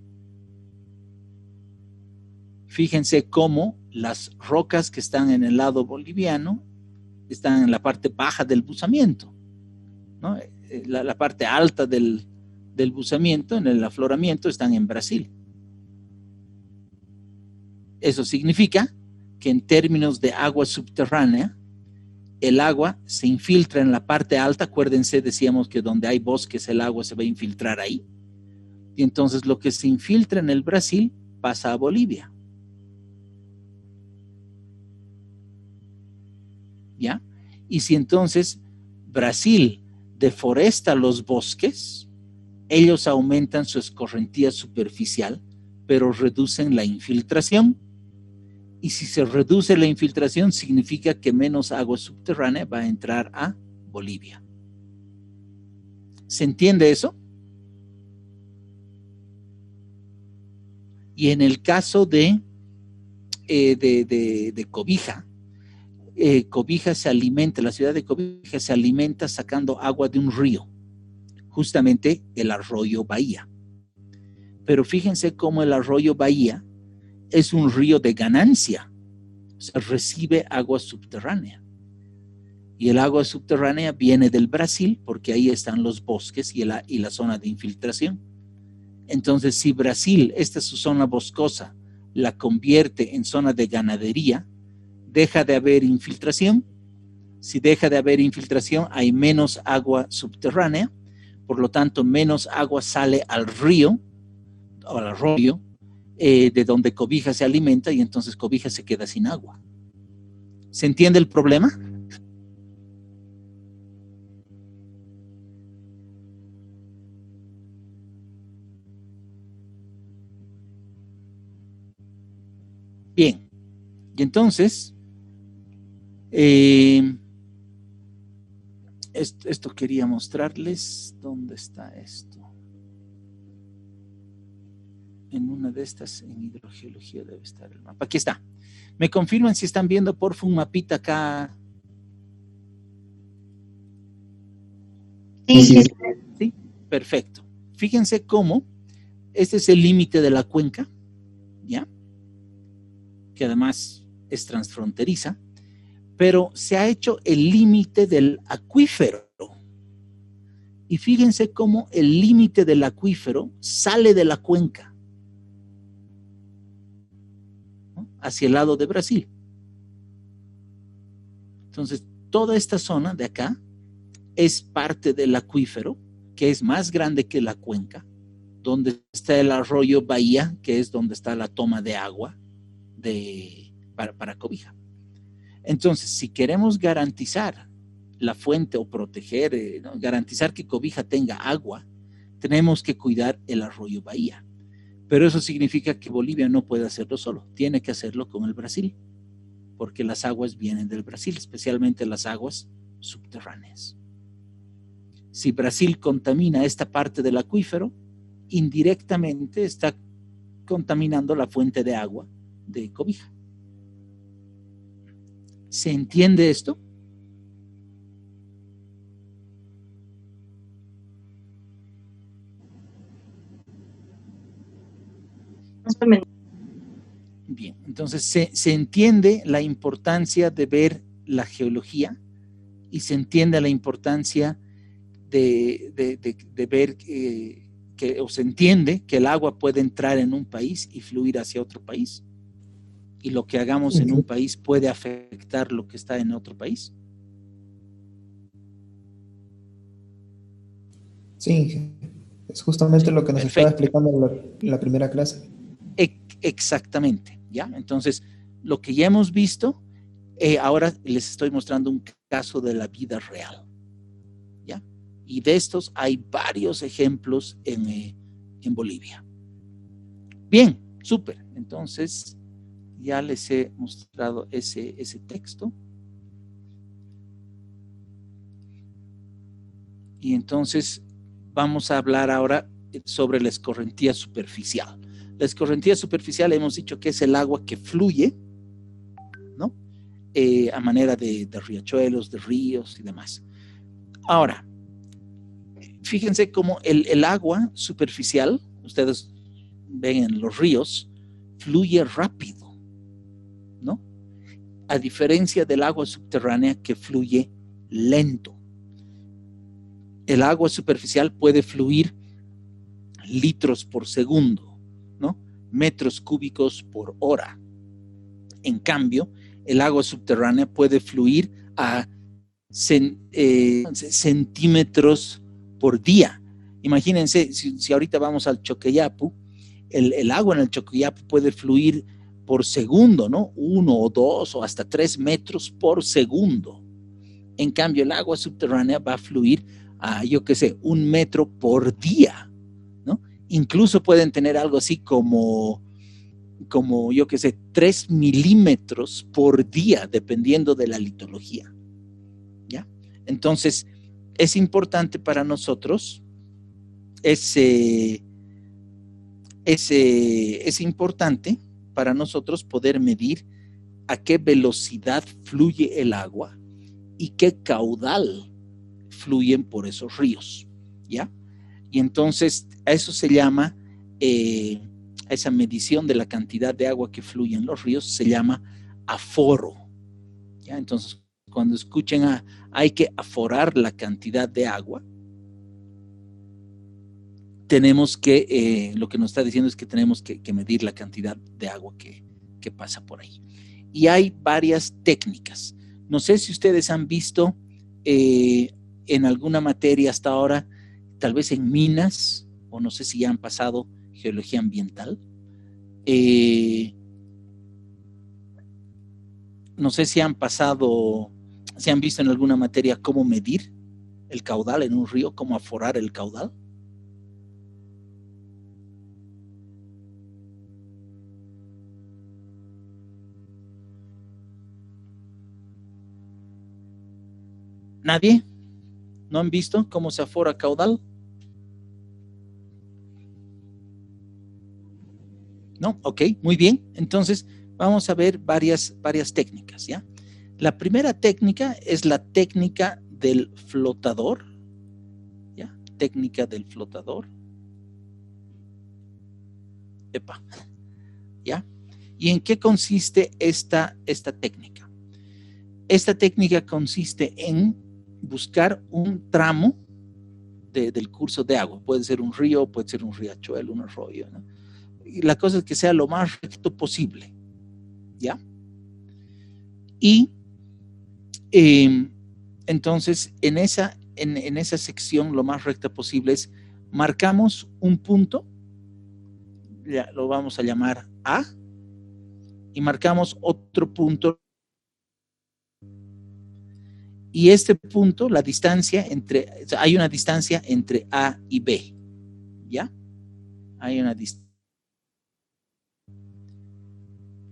Fíjense cómo las rocas que están en el lado boliviano están en la parte baja del buzamiento, ¿no? La parte alta del buzamiento, en el afloramiento, están en Brasil. Eso significa que en términos de agua subterránea, el agua se infiltra en la parte alta. Acuérdense, decíamos que donde hay bosques el agua se va a infiltrar ahí. Y entonces lo que se infiltra en el Brasil pasa a Bolivia. ¿Ya? Y si entonces Brasil deforesta los bosques, ellos aumentan su escorrentía superficial, pero reducen la infiltración. Y si se reduce la infiltración, significa que menos agua subterránea va a entrar a Bolivia. ¿Se entiende eso? Y en el caso de Cobija, Cobija se alimenta, la ciudad de Cobija se alimenta sacando agua de un río, justamente el arroyo Bahía. Pero fíjense cómo el arroyo Bahía es un río de ganancia, o sea, recibe agua subterránea. Y el agua subterránea viene del Brasil, porque ahí están los bosques y la zona de infiltración. Entonces, si Brasil, esta es su zona boscosa, la convierte en zona de ganadería, deja de haber infiltración. Si deja de haber infiltración, hay menos agua subterránea, por lo tanto, menos agua sale al río o al arroyo, de donde Cobija se alimenta, y entonces Cobija se queda sin agua. ¿Se entiende el problema? Bien, y entonces, esto quería mostrarles. ¿Dónde está esto? En una de estas, en hidrogeología debe estar el mapa. Aquí está. ¿Me confirman si están viendo por un mapita acá? Sí. Sí, perfecto. Fíjense cómo este es el límite de la cuenca, ¿ya? Que además es transfronteriza, pero se ha hecho el límite del acuífero. Y fíjense cómo el límite del acuífero sale de la cuenca, ¿no?, hacia el lado de Brasil. Entonces, toda esta zona de acá es parte del acuífero, que es más grande que la cuenca, donde está el arroyo Bahía, que es donde está la toma de agua para Cobija. Entonces, si queremos garantizar la fuente o proteger, ¿no?, garantizar que Cobija tenga agua, tenemos que cuidar el arroyo Bahía. Pero eso significa que Bolivia no puede hacerlo solo, tiene que hacerlo con el Brasil, porque las aguas vienen del Brasil, especialmente las aguas subterráneas. Si Brasil contamina esta parte del acuífero, indirectamente está contaminando la fuente de agua de Cobija. ¿Se entiende esto? Más o menos. Bien, entonces se entiende la importancia de ver la geología y se entiende la importancia de ver o se entiende que el agua puede entrar en un país y fluir hacia otro país, y lo que hagamos en un país puede afectar lo que está en otro país. Sí, es justamente lo que nos estaba explicando en la primera clase. Exactamente, ¿ya? Entonces, lo que ya hemos visto, ahora les estoy mostrando un caso de la vida real, ¿ya? Y de estos hay varios ejemplos en Bolivia. Bien, súper. Entonces, ya les he mostrado ese texto. Y entonces vamos a hablar ahora sobre la escorrentía superficial. La escorrentía superficial hemos dicho que es el agua que fluye, ¿no?, a manera de riachuelos, de ríos y demás. Ahora, fíjense cómo el agua superficial, ustedes ven en los ríos, fluye rápido, ¿no?, a diferencia del agua subterránea que fluye lento. El agua superficial puede fluir litros por segundo, ¿no?, metros cúbicos por hora. En cambio, el agua subterránea puede fluir a centímetros por día. Imagínense, si ahorita vamos al Choqueyapu, el agua en el Choqueyapu puede fluir por segundo, ¿no?, 1 o 2 o hasta 3 metros por segundo. En cambio, el agua subterránea va a fluir yo qué sé, 1 metro por día, ¿no? Incluso pueden tener algo así como yo qué sé, 3 milímetros por día, dependiendo de la litología, ¿ya? Entonces, es importante para nosotros, es importante para nosotros poder medir a qué velocidad fluye el agua y qué caudal fluyen por esos ríos, ¿ya? Y entonces a eso se llama, a esa medición de la cantidad de agua que fluye en los ríos se llama aforo, ¿ya? Entonces, cuando escuchen hay que aforar la cantidad de agua, tenemos que, lo que nos está diciendo es que tenemos que medir la cantidad de agua que pasa por ahí. Y hay varias técnicas. No sé si ustedes han visto en alguna materia hasta ahora, tal vez en minas, o no sé si ya han pasado geología ambiental. No sé si han visto en alguna materia cómo medir el caudal en un río, cómo aforar el caudal. ¿Nadie? ¿No han visto cómo se afora caudal? ¿No? Ok, muy bien. Entonces, vamos a ver varias técnicas, ¿ya? La primera técnica es la técnica del flotador, ¿ya? Técnica del flotador. Epa, ¿ya? ¿Y en qué consiste esta técnica? Esta técnica consiste en buscar un tramo del curso de agua. Puede ser un río, puede ser un riachuelo, un arroyo, ¿no? Y la cosa es que sea lo más recto posible, ¿ya? Y entonces en esa sección lo más recta posible es marcamos un punto, ya lo vamos a llamar A, y marcamos otro punto. Y este punto, la distancia hay una distancia entre A y B, ¿ya? Hay una distancia.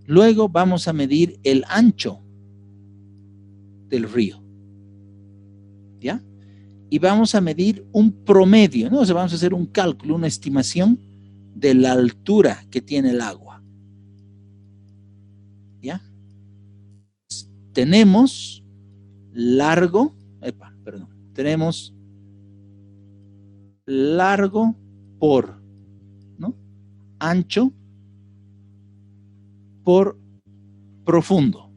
Luego vamos a medir el ancho del río, ¿ya? Y vamos a medir un promedio, ¿no? O sea, vamos a hacer un cálculo, una estimación de la altura que tiene el agua, ¿ya? Tenemos largo por, ¿no? Ancho por profundo,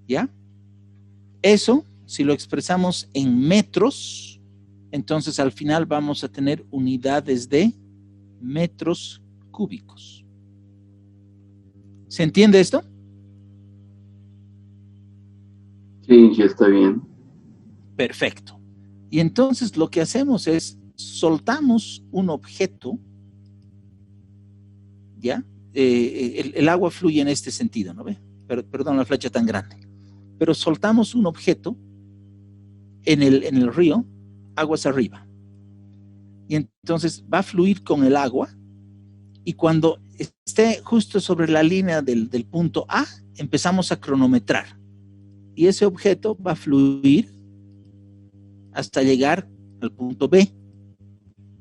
¿ya? Eso, si lo expresamos en metros, entonces al final vamos a tener unidades de metros cúbicos. ¿Se entiende esto? Sí, ya está bien. Perfecto. Y entonces lo que hacemos es soltamos un objeto, ¿ya? El agua fluye en este sentido, ¿no ve? Perdón la flecha tan grande. Pero soltamos un objeto en el río, aguas arriba. Y entonces va a fluir con el agua y cuando esté justo sobre la línea del punto A, empezamos a cronometrar. Y ese objeto va a fluir hasta llegar al punto B.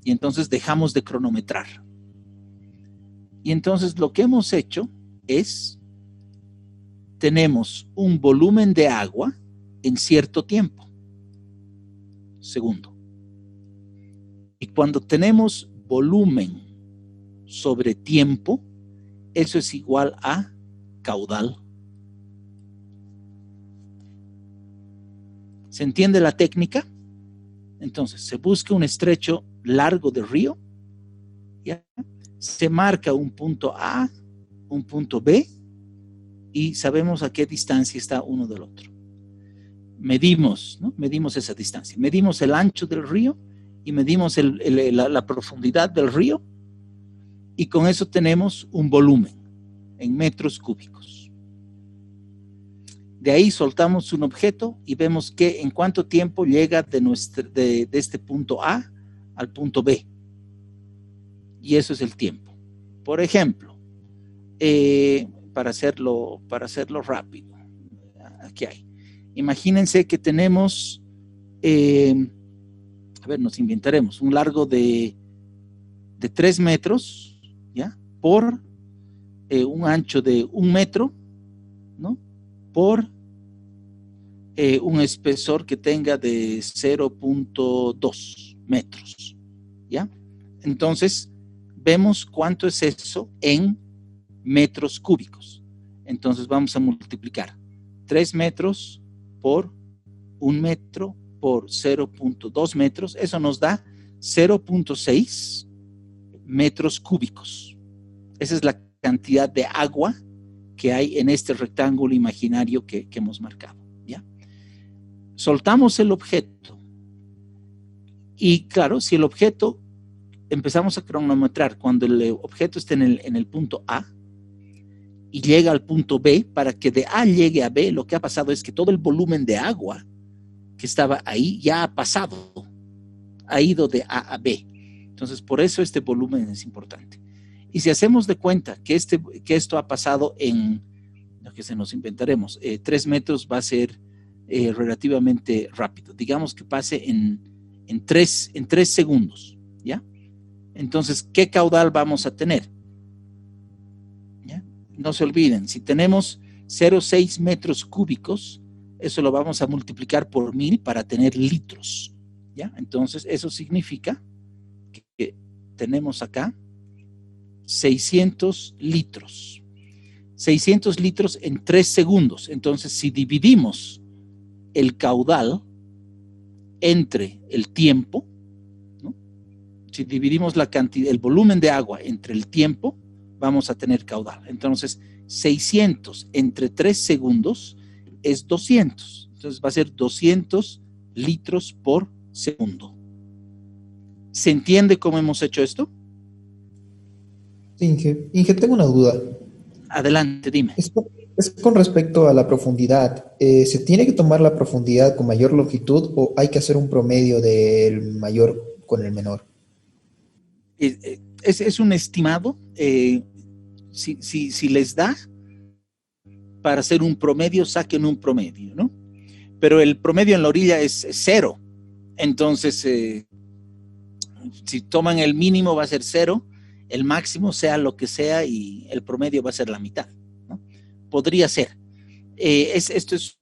Y entonces dejamos de cronometrar. Y entonces lo que hemos hecho es, tenemos un volumen de agua en cierto tiempo. Segundo. Y cuando tenemos volumen sobre tiempo, eso es igual a caudal. ¿Se entiende la técnica? Entonces, se busca un estrecho largo de río, ¿ya? Se marca un punto A, un punto B, y sabemos a qué distancia está uno del otro. Medimos, ¿no? Medimos esa distancia. Medimos el ancho del río y medimos la profundidad del río, y con eso tenemos un volumen en metros cúbicos. De ahí soltamos un objeto y vemos que en cuánto tiempo llega de este punto A al punto B. Y eso es el tiempo. Por ejemplo, para hacerlo rápido, aquí hay. Imagínense que tenemos, nos inventaremos un largo de 3 metros, ¿ya? Por un ancho de 1 metro, ¿no? Por un espesor que tenga de 0.2 metros, ¿ya? Entonces, vemos cuánto es eso en metros cúbicos. Entonces, vamos a multiplicar 3 metros por 1 metro por 0.2 metros. Eso nos da 0.6 metros cúbicos. Esa es la cantidad de agua que hay en este rectángulo imaginario que hemos marcado, ¿ya? Soltamos el objeto y claro, si el objeto empezamos a cronometrar cuando el objeto esté en el punto A y llega al punto B, para que de A llegue a B, lo que ha pasado es que todo el volumen de agua que estaba ahí ya ha pasado, ha ido de A a B. Entonces, por eso este volumen es importante. Y si hacemos de cuenta que esto ha pasado en, lo que se nos inventaremos, 3 metros va a ser relativamente rápido. Digamos que pase en 3 segundos, ¿ya? Entonces, ¿qué caudal vamos a tener? ¿Ya? No se olviden, si tenemos 0,6 metros cúbicos, eso lo vamos a multiplicar por 1000 para tener litros, ¿ya? Entonces, eso significa que tenemos acá 600 litros. 600 litros en 3 segundos. Entonces, si dividimos el caudal entre el tiempo, ¿no? Si dividimos la cantidad, el volumen de agua entre el tiempo, vamos a tener caudal. Entonces, 600 entre 3 segundos es 200. Entonces, va a ser 200 litros por segundo. ¿Se entiende cómo hemos hecho esto? Inge, tengo una duda. Adelante, dime. Es con respecto a la profundidad. ¿Se tiene que tomar la profundidad con mayor longitud o hay que hacer un promedio del mayor con el menor? Es un estimado. Si les da para hacer un promedio, saquen un promedio, ¿no? Pero el promedio en la orilla es 0. Entonces, si toman el mínimo va a ser 0. El máximo sea lo que sea y el promedio va a ser la mitad, ¿no? Podría ser. Esto es...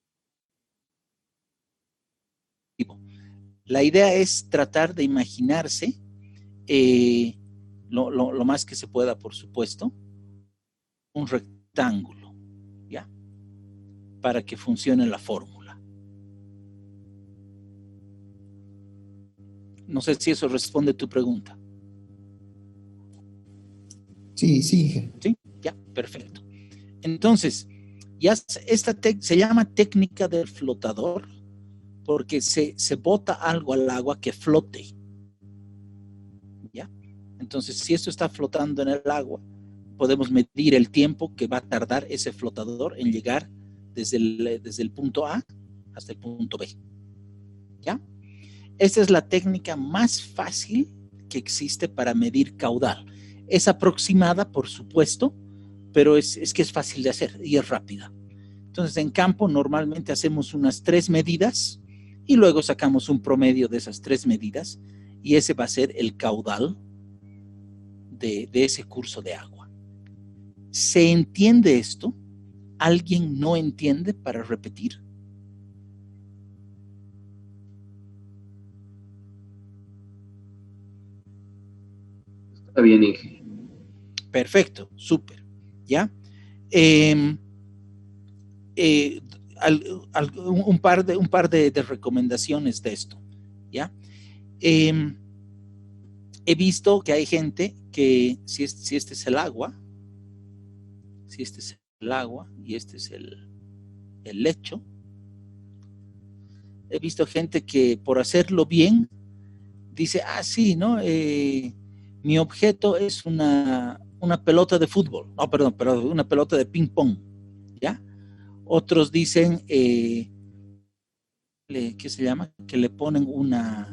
La idea es tratar de imaginarse lo más que se pueda, por supuesto, un rectángulo, ¿ya? Para que funcione la fórmula. No sé si eso responde a tu pregunta. Sí. ¿Sí? Ya, perfecto. Entonces, ya esta se llama técnica del flotador porque se bota algo al agua que flote. ¿Ya? Entonces, si esto está flotando en el agua, podemos medir el tiempo que va a tardar ese flotador en llegar desde el punto A hasta el punto B. ¿Ya? Esta es la técnica más fácil que existe para medir caudal. Es aproximada, por supuesto, pero es que es fácil de hacer y es rápida. Entonces, en campo normalmente hacemos unas 3 medidas y luego sacamos un promedio de esas 3 medidas y ese va a ser el caudal de ese curso de agua. ¿Se entiende esto? ¿Alguien no entiende para repetir? Está bien, Inge. Perfecto, súper, ¿ya? Un par de recomendaciones de esto, ¿ya? He visto que hay gente que si este es el agua, y este es el lecho, he visto gente que por hacerlo bien dice, sí, ¿no? Mi objeto es una pelota de fútbol, una pelota de ping pong, ¿ya? Otros dicen, ¿qué se llama? Que le ponen una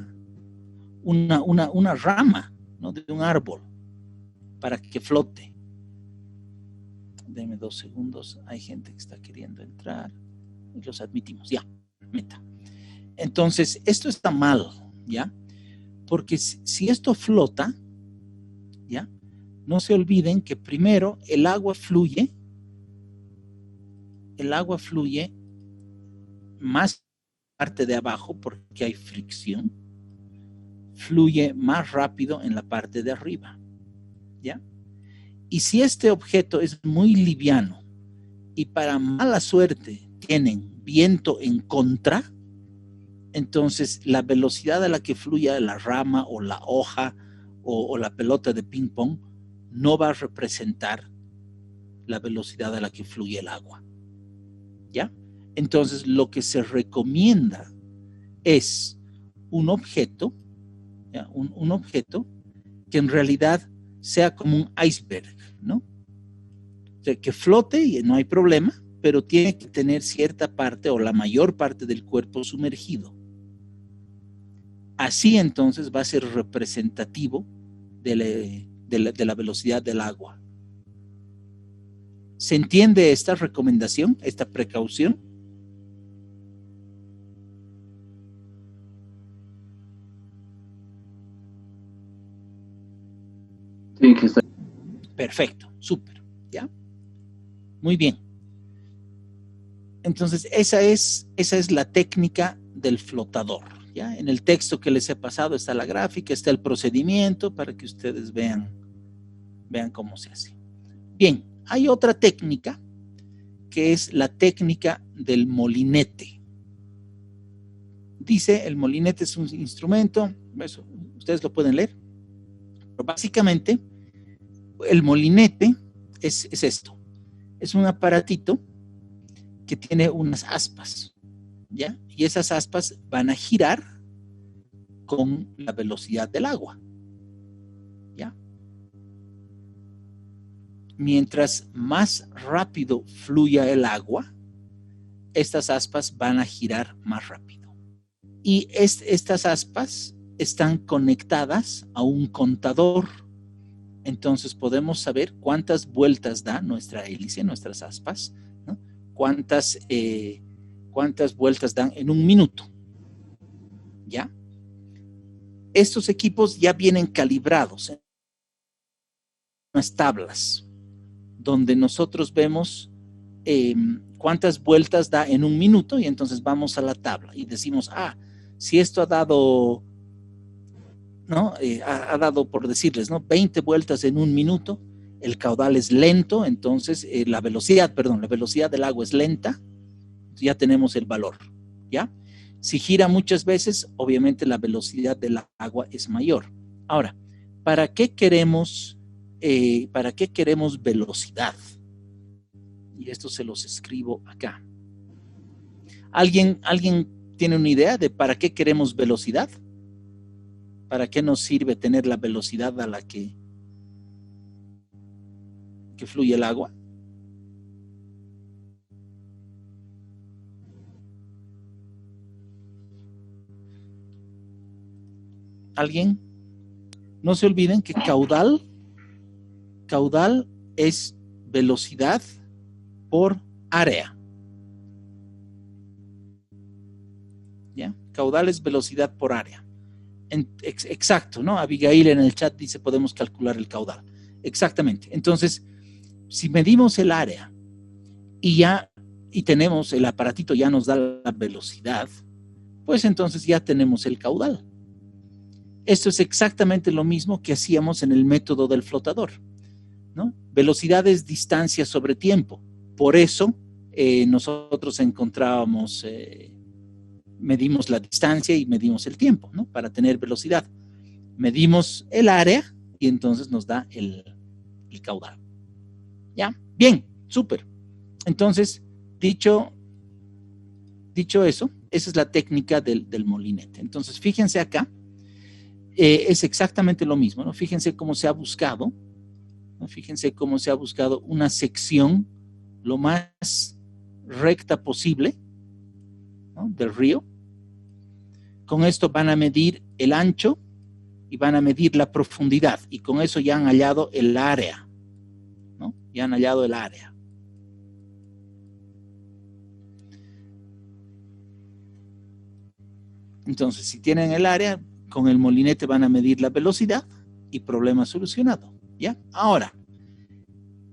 rama, ¿no? De un árbol para que flote. Deme 2 segundos. Hay gente que está queriendo entrar y los admitimos. Ya, meta. Entonces, esto está mal, ¿ya? Porque si esto flota, ¿ya? No se olviden que primero el agua fluye más parte de abajo porque hay fricción, fluye más rápido en la parte de arriba, ¿ya? Y si este objeto es muy liviano y para mala suerte tienen viento en contra, entonces la velocidad a la que fluye la rama o la hoja o la pelota de ping pong no va a representar la velocidad a la que fluye el agua, ¿ya? Entonces lo que se recomienda es un objeto, ¿ya? Un objeto que en realidad sea como un iceberg, ¿no? O sea, que flote y no hay problema, pero tiene que tener cierta parte o la mayor parte del cuerpo sumergido. Así entonces va a ser representativo de la velocidad del agua. ¿Se entiende esta recomendación, esta precaución? Sí, que está. Perfecto, súper, ¿ya? Muy bien. Entonces, esa es la técnica del flotador, ¿ya? En el texto que les he pasado está la gráfica, está el procedimiento para que ustedes vean cómo se hace. Bien, hay otra técnica que es la técnica del molinete. Dice, el molinete es un instrumento, eso, ustedes lo pueden leer, pero básicamente el molinete es esto, es un aparatito que tiene unas aspas, ¿ya? Y esas aspas van a girar con la velocidad del agua, ¿ya? Mientras más rápido fluya el agua, estas aspas van a girar más rápido. Y estas aspas están conectadas a un contador. Entonces podemos saber cuántas vueltas da nuestra hélice, nuestras aspas, ¿no? Cuántas vueltas dan en un minuto, ¿ya? Estos equipos ya vienen calibrados en unas tablas donde nosotros vemos cuántas vueltas da en un minuto y entonces vamos a la tabla y decimos, si esto ha dado, ¿no? Ha dado, por decirles, ¿no? 20 vueltas en un minuto, el caudal es lento, entonces la velocidad del agua es lenta, ya tenemos el valor, ¿ya? Si gira muchas veces, obviamente la velocidad del agua es mayor. Ahora, ¿para qué queremos velocidad? Y esto se los escribo acá. ¿Alguien tiene una idea de para qué queremos velocidad? ¿Para qué nos sirve tener la velocidad a la que fluye el agua? ¿Alguien? No se olviden que caudal es velocidad por área. ¿Ya? Caudal es velocidad por área. Exacto, ¿no? Abigail en el chat dice podemos calcular el caudal. Exactamente. Entonces, si medimos el área y tenemos el aparatito, ya nos da la velocidad, pues entonces ya tenemos el caudal. Esto es exactamente lo mismo que hacíamos en el método del flotador, ¿no? Velocidad es distancia sobre tiempo. Por eso nosotros encontrábamos, medimos la distancia y medimos el tiempo, ¿no? Para tener velocidad. Medimos el área y entonces nos da el caudal. ¿Ya? Bien, súper. Entonces, dicho eso, esa es la técnica del molinete. Entonces, fíjense acá. Es exactamente lo mismo, ¿no? Fíjense cómo se ha buscado, ¿no? Fíjense cómo se ha buscado una sección lo más recta posible, ¿no?, del río. Con esto van a medir el ancho y van a medir la profundidad, y con eso ya han hallado el área, ¿no? Ya han hallado el área. Entonces, si tienen el área, con el molinete van a medir la velocidad y problema solucionado, ¿ya? Ahora,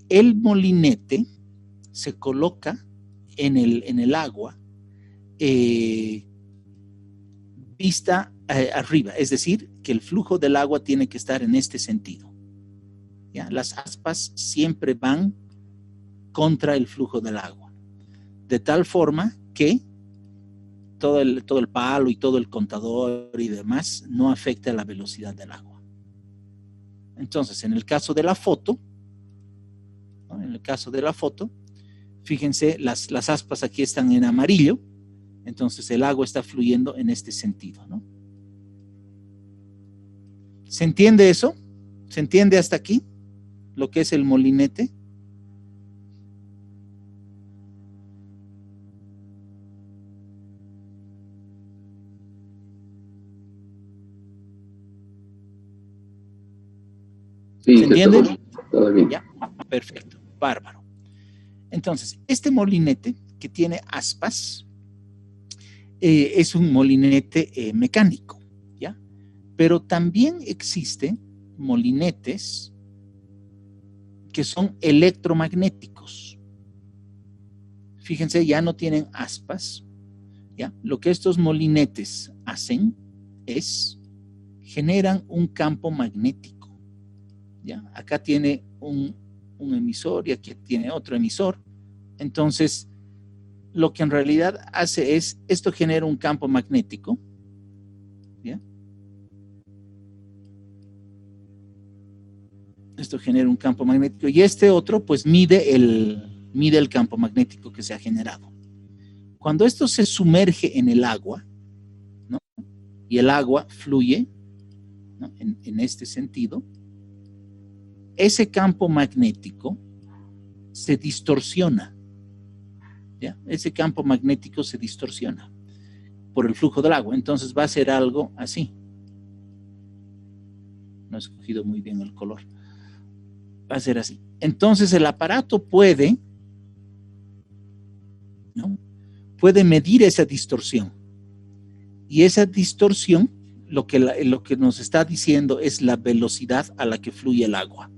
el molinete se coloca en el agua vista arriba, es decir, que el flujo del agua tiene que estar en este sentido, ¿ya? Las aspas siempre van contra el flujo del agua, de tal forma que todo el palo y todo el contador y demás no afecta la velocidad del agua. Entonces, en el caso de la foto, ¿no?, en el caso de la foto, fíjense, las aspas aquí están en amarillo, entonces el agua está fluyendo en este sentido, ¿no? ¿Se entiende eso? ¿Se entiende hasta aquí lo que es el molinete? Sí, ¿Se entiende? todo bien. Ya, perfecto, bárbaro. Entonces, este molinete que tiene aspas es un molinete mecánico, ¿ya? Pero también existen molinetes que son electromagnéticos. Fíjense, ya no tienen aspas, ¿ya? Lo que estos molinetes hacen es generan un campo magnético, ¿ya? Acá tiene un emisor y aquí tiene otro emisor. Entonces, lo que en realidad hace es, esto genera un campo magnético, ¿ya? Esto genera un campo magnético y este otro pues mide el campo magnético que se ha generado. Cuando esto se sumerge en el agua, ¿no?, y el agua fluye, ¿no?, en este sentido, ese campo magnético se distorsiona, ¿ya? Ese campo magnético se distorsiona por el flujo del agua, entonces va a ser algo así. No he escogido muy bien el color. Va a ser así. Entonces el aparato puede, ¿no?, puede medir esa distorsión. Y esa distorsión, lo que nos está diciendo es la velocidad a la que fluye el agua.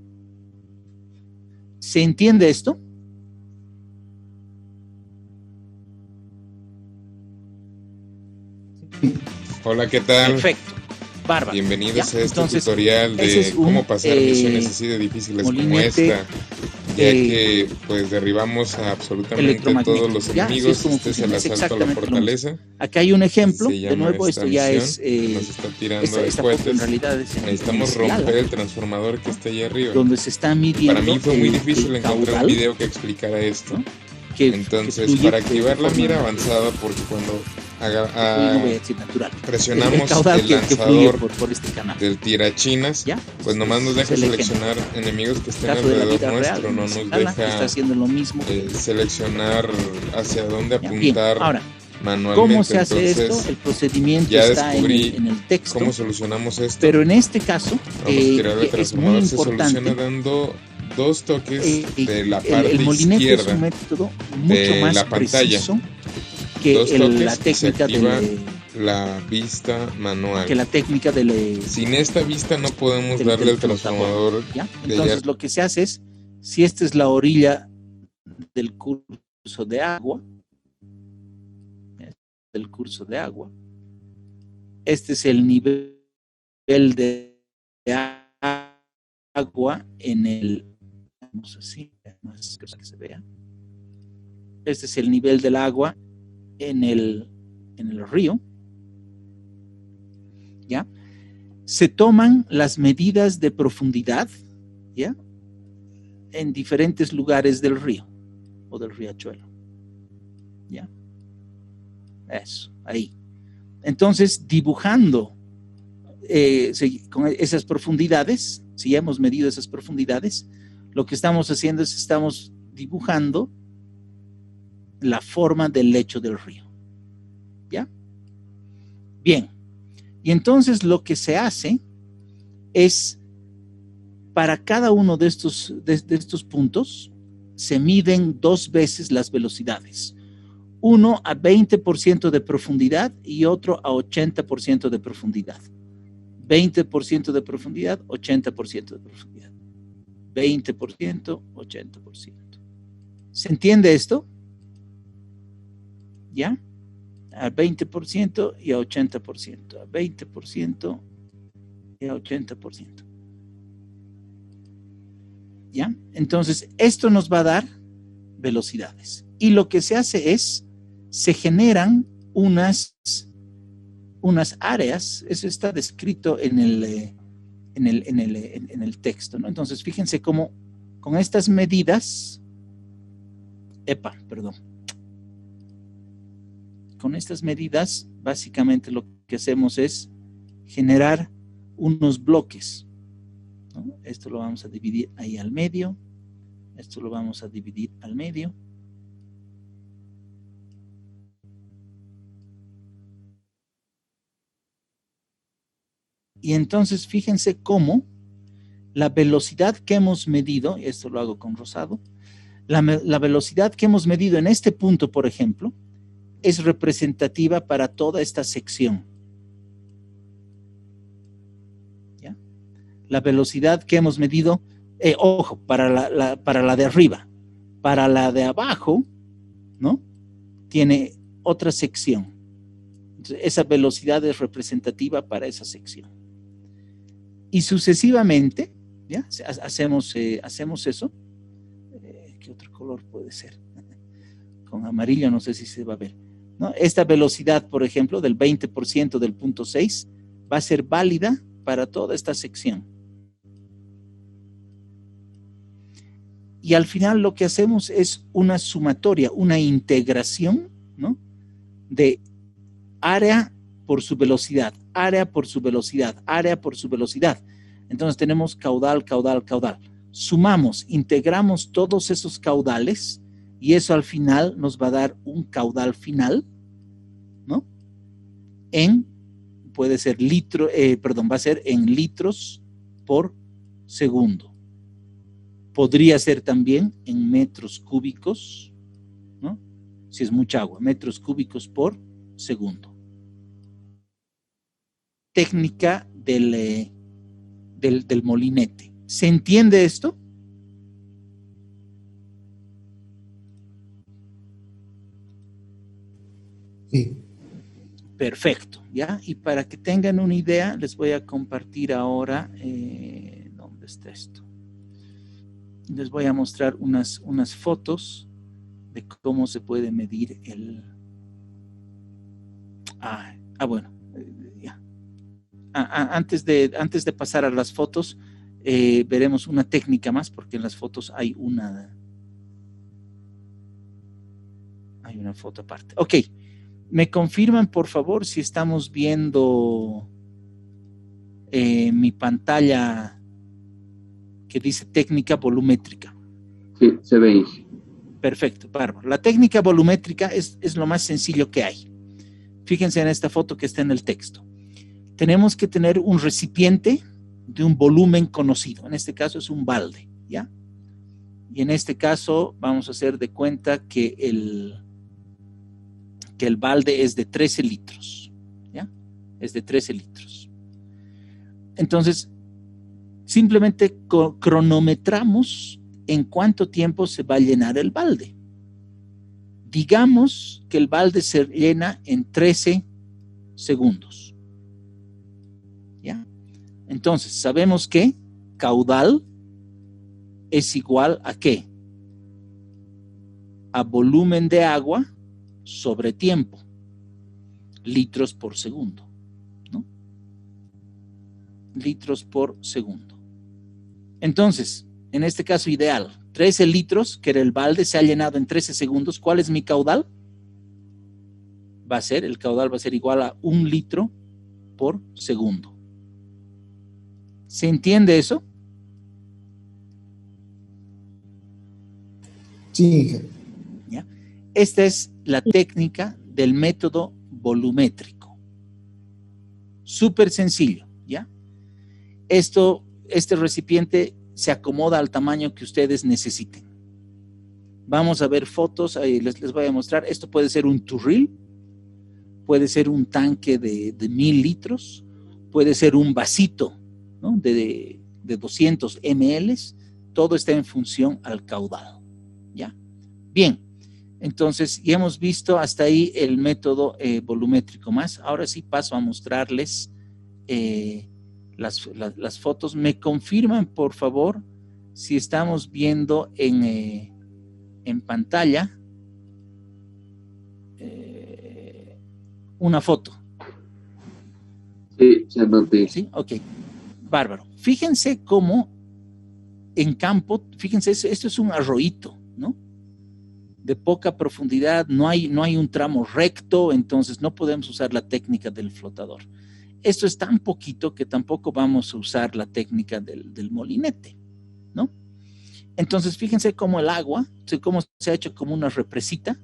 ¿Se entiende esto? Hola, ¿qué tal? Perfecto. Bárbaro. Bienvenidos ¿Ya? a este Entonces, tutorial ese de es un, cómo pasar misiones así de difíciles como molinete, esta, ya que pues derribamos a absolutamente todos los enemigos. Ya, este es el asalto a la fortaleza. Acá hay un ejemplo, Se de llama nuevo esta esto ya misión, es nos está tirando esta de foto en cohetes. realidad es Necesitamos romper el transformador que está ahí arriba. donde se está midiendo. Para mí fue muy difícil el encontrar caudal, un video que explicara esto, ¿no?, entonces fluye para activar la de mira forma avanzada, porque cuando no voy a decir natural, presionamos caudal el que fluye lanzador por este canal, del tirachinas, ¿ya? pues nomás nos deja Es el seleccionar enemigos que estén caso de la alrededor vida nuestro, real, no nos está deja haciendo lo mismo seleccionar hacia dónde Bien, apuntar ahora, manualmente. ¿cómo se hace Entonces, esto? El procedimiento ya está descubrí en el texto. cómo solucionamos esto. Pero en este caso, Vamos a tirar el es muy transformador. Se soluciona importante. dando dos toques de la parte El molinete izquierda es un método mucho de más la pantalla. preciso que Dos toques la y se técnica activa de la vista manual. que la técnica de Sin esta vista no podemos del darle el flotador, transformador. ¿ya? de Entonces allá. lo que se hace es, si esta es la orilla del curso de agua, este es el nivel de agua en el, vamos así, más que se vea. Este es el nivel del agua en el río, ¿ya? Se toman las medidas de profundidad, ¿ya?, en diferentes lugares del río o del riachuelo, ¿ya? Eso, ahí. Entonces, dibujando con esas profundidades, si ya hemos medido esas profundidades, lo que estamos haciendo es estamos dibujando la forma del lecho del río. ¿Ya? Bien. Y entonces lo que se hace es, para cada uno de estos puntos, se miden 2 veces las velocidades. Uno a 20% de profundidad y otro a 80% de profundidad. 20% de profundidad, 80% de profundidad. 20%, 80%. ¿Se entiende esto? ¿Ya? A 20% y a 80%. A 20% y a 80%. ¿Ya? Entonces, esto nos va a dar velocidades. Y lo que se hace es, se generan unas áreas, eso está descrito en el texto, ¿no? Entonces, fíjense cómo con estas medidas, con estas medidas, básicamente lo que hacemos es generar unos bloques, ¿no? Esto lo vamos a dividir ahí al medio, esto lo vamos a dividir al medio. Y entonces fíjense cómo la velocidad que hemos medido, esto lo hago con rosado, la velocidad que hemos medido en este punto, por ejemplo, es representativa para toda esta sección. ¿Ya? La velocidad que hemos medido, ojo, para la de arriba, para la de abajo, ¿no? Tiene otra sección. Entonces, esa velocidad es representativa para esa sección. Y sucesivamente, ¿ya? Hacemos eso. ¿Qué otro color puede ser? Con amarillo no sé si se va a ver, ¿no? Esta velocidad, por ejemplo, del 20% del punto 6 va a ser válida para toda esta sección. Y al final lo que hacemos es una sumatoria, una integración, ¿no? De área por su velocidad, área por su velocidad, área por su velocidad. Entonces tenemos caudal, caudal, caudal. Sumamos, integramos todos esos caudales y eso al final nos va a dar un caudal final, ¿no? Puede ser va a ser en litros por segundo. Podría ser también en metros cúbicos, ¿no? Si es mucha agua, metros cúbicos por segundo. Técnica del molinete. ¿Se entiende esto? Sí. Perfecto, ¿ya? Y para que tengan una idea, les voy a compartir ahora, ¿dónde está esto? Les voy a mostrar unas fotos de cómo se puede medir bueno, ya. Antes de pasar a las fotos, veremos una técnica más, porque en las fotos hay una foto aparte. Ok, me confirman por favor si estamos viendo mi pantalla que dice técnica volumétrica. Sí, se ve. Perfecto, bárbaro. La técnica volumétrica es lo más sencillo que hay. Fíjense en esta foto que está en el texto. Tenemos que tener un recipiente de un volumen conocido. En este caso es un balde, ¿ya? Y en este caso vamos a hacer de cuenta que el balde es de 13 litros, ¿ya? Es de 13 litros. Entonces, simplemente cronometramos en cuánto tiempo se va a llenar el balde. Digamos que el balde se llena en 13 segundos. ¿Ya? Entonces, sabemos que caudal es igual a ¿qué? A volumen de agua sobre tiempo. Litros por segundo, ¿no? Litros por segundo. Entonces, en este caso ideal, 13 litros, que era el balde, se ha llenado en 13 segundos. ¿Cuál es mi caudal? El caudal va a ser igual a 1 litro por segundo. ¿Se entiende eso? Sí. ¿Ya? Esta es la técnica del método volumétrico. Súper sencillo, ¿ya? Este recipiente se acomoda al tamaño que ustedes necesiten. Vamos a ver fotos, ahí les voy a mostrar. Esto puede ser un turril, puede ser un tanque de 1000 litros, puede ser un vasito, ¿no? de 200 ml. Todo está en función al caudal, ¿ya? Bien, entonces ya hemos visto hasta ahí el método volumétrico más. Ahora sí paso a mostrarles las fotos. Me confirman, por favor, si estamos viendo en pantalla una foto. Sí, se nota. ¿Sí? Ok, bárbaro. Fíjense cómo en campo, fíjense, esto es un arroyito, ¿no? De poca profundidad, no hay un tramo recto, entonces no podemos usar la técnica del flotador. Esto es tan poquito que tampoco vamos a usar la técnica del molinete, ¿no? Entonces fíjense cómo el agua, cómo se ha hecho como una represita,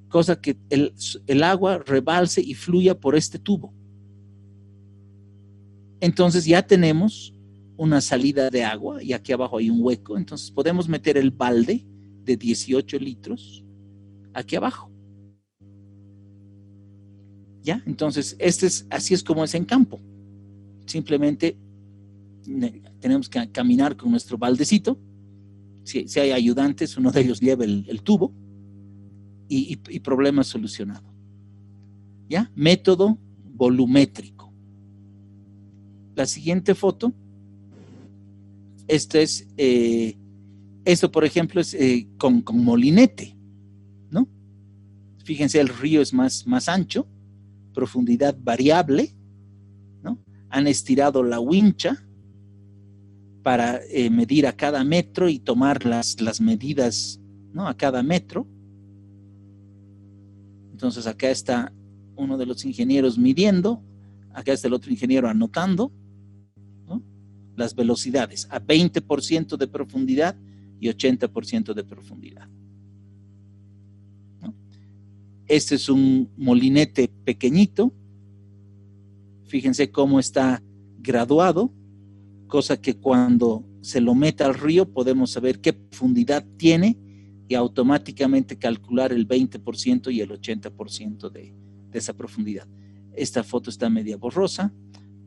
cosa que el agua rebalse y fluya por este tubo. Entonces ya tenemos una salida de agua y aquí abajo hay un hueco, entonces podemos meter el balde de 18 litros aquí abajo. ¿Ya? Entonces así es como es en campo. Simplemente tenemos que caminar con nuestro baldecito. Si hay ayudantes, uno de ellos lleva el tubo y problema solucionado. ¿Ya? Método volumétrico. La siguiente foto. Esto, por ejemplo, es con molinete, ¿no? Fíjense, el río es más ancho, profundidad variable, ¿no? Han estirado la wincha para medir a cada metro y tomar las medidas, ¿no? A cada metro. Entonces acá está uno de los ingenieros midiendo, acá está el otro ingeniero anotando, ¿no? Las velocidades a 20% de profundidad y 80% de profundidad, ¿no? Este es un molinete pequeñito. Fíjense cómo está graduado, cosa que cuando se lo meta al río podemos saber qué profundidad tiene y automáticamente calcular el 20% y el 80% de esa profundidad. Esta foto está media borrosa,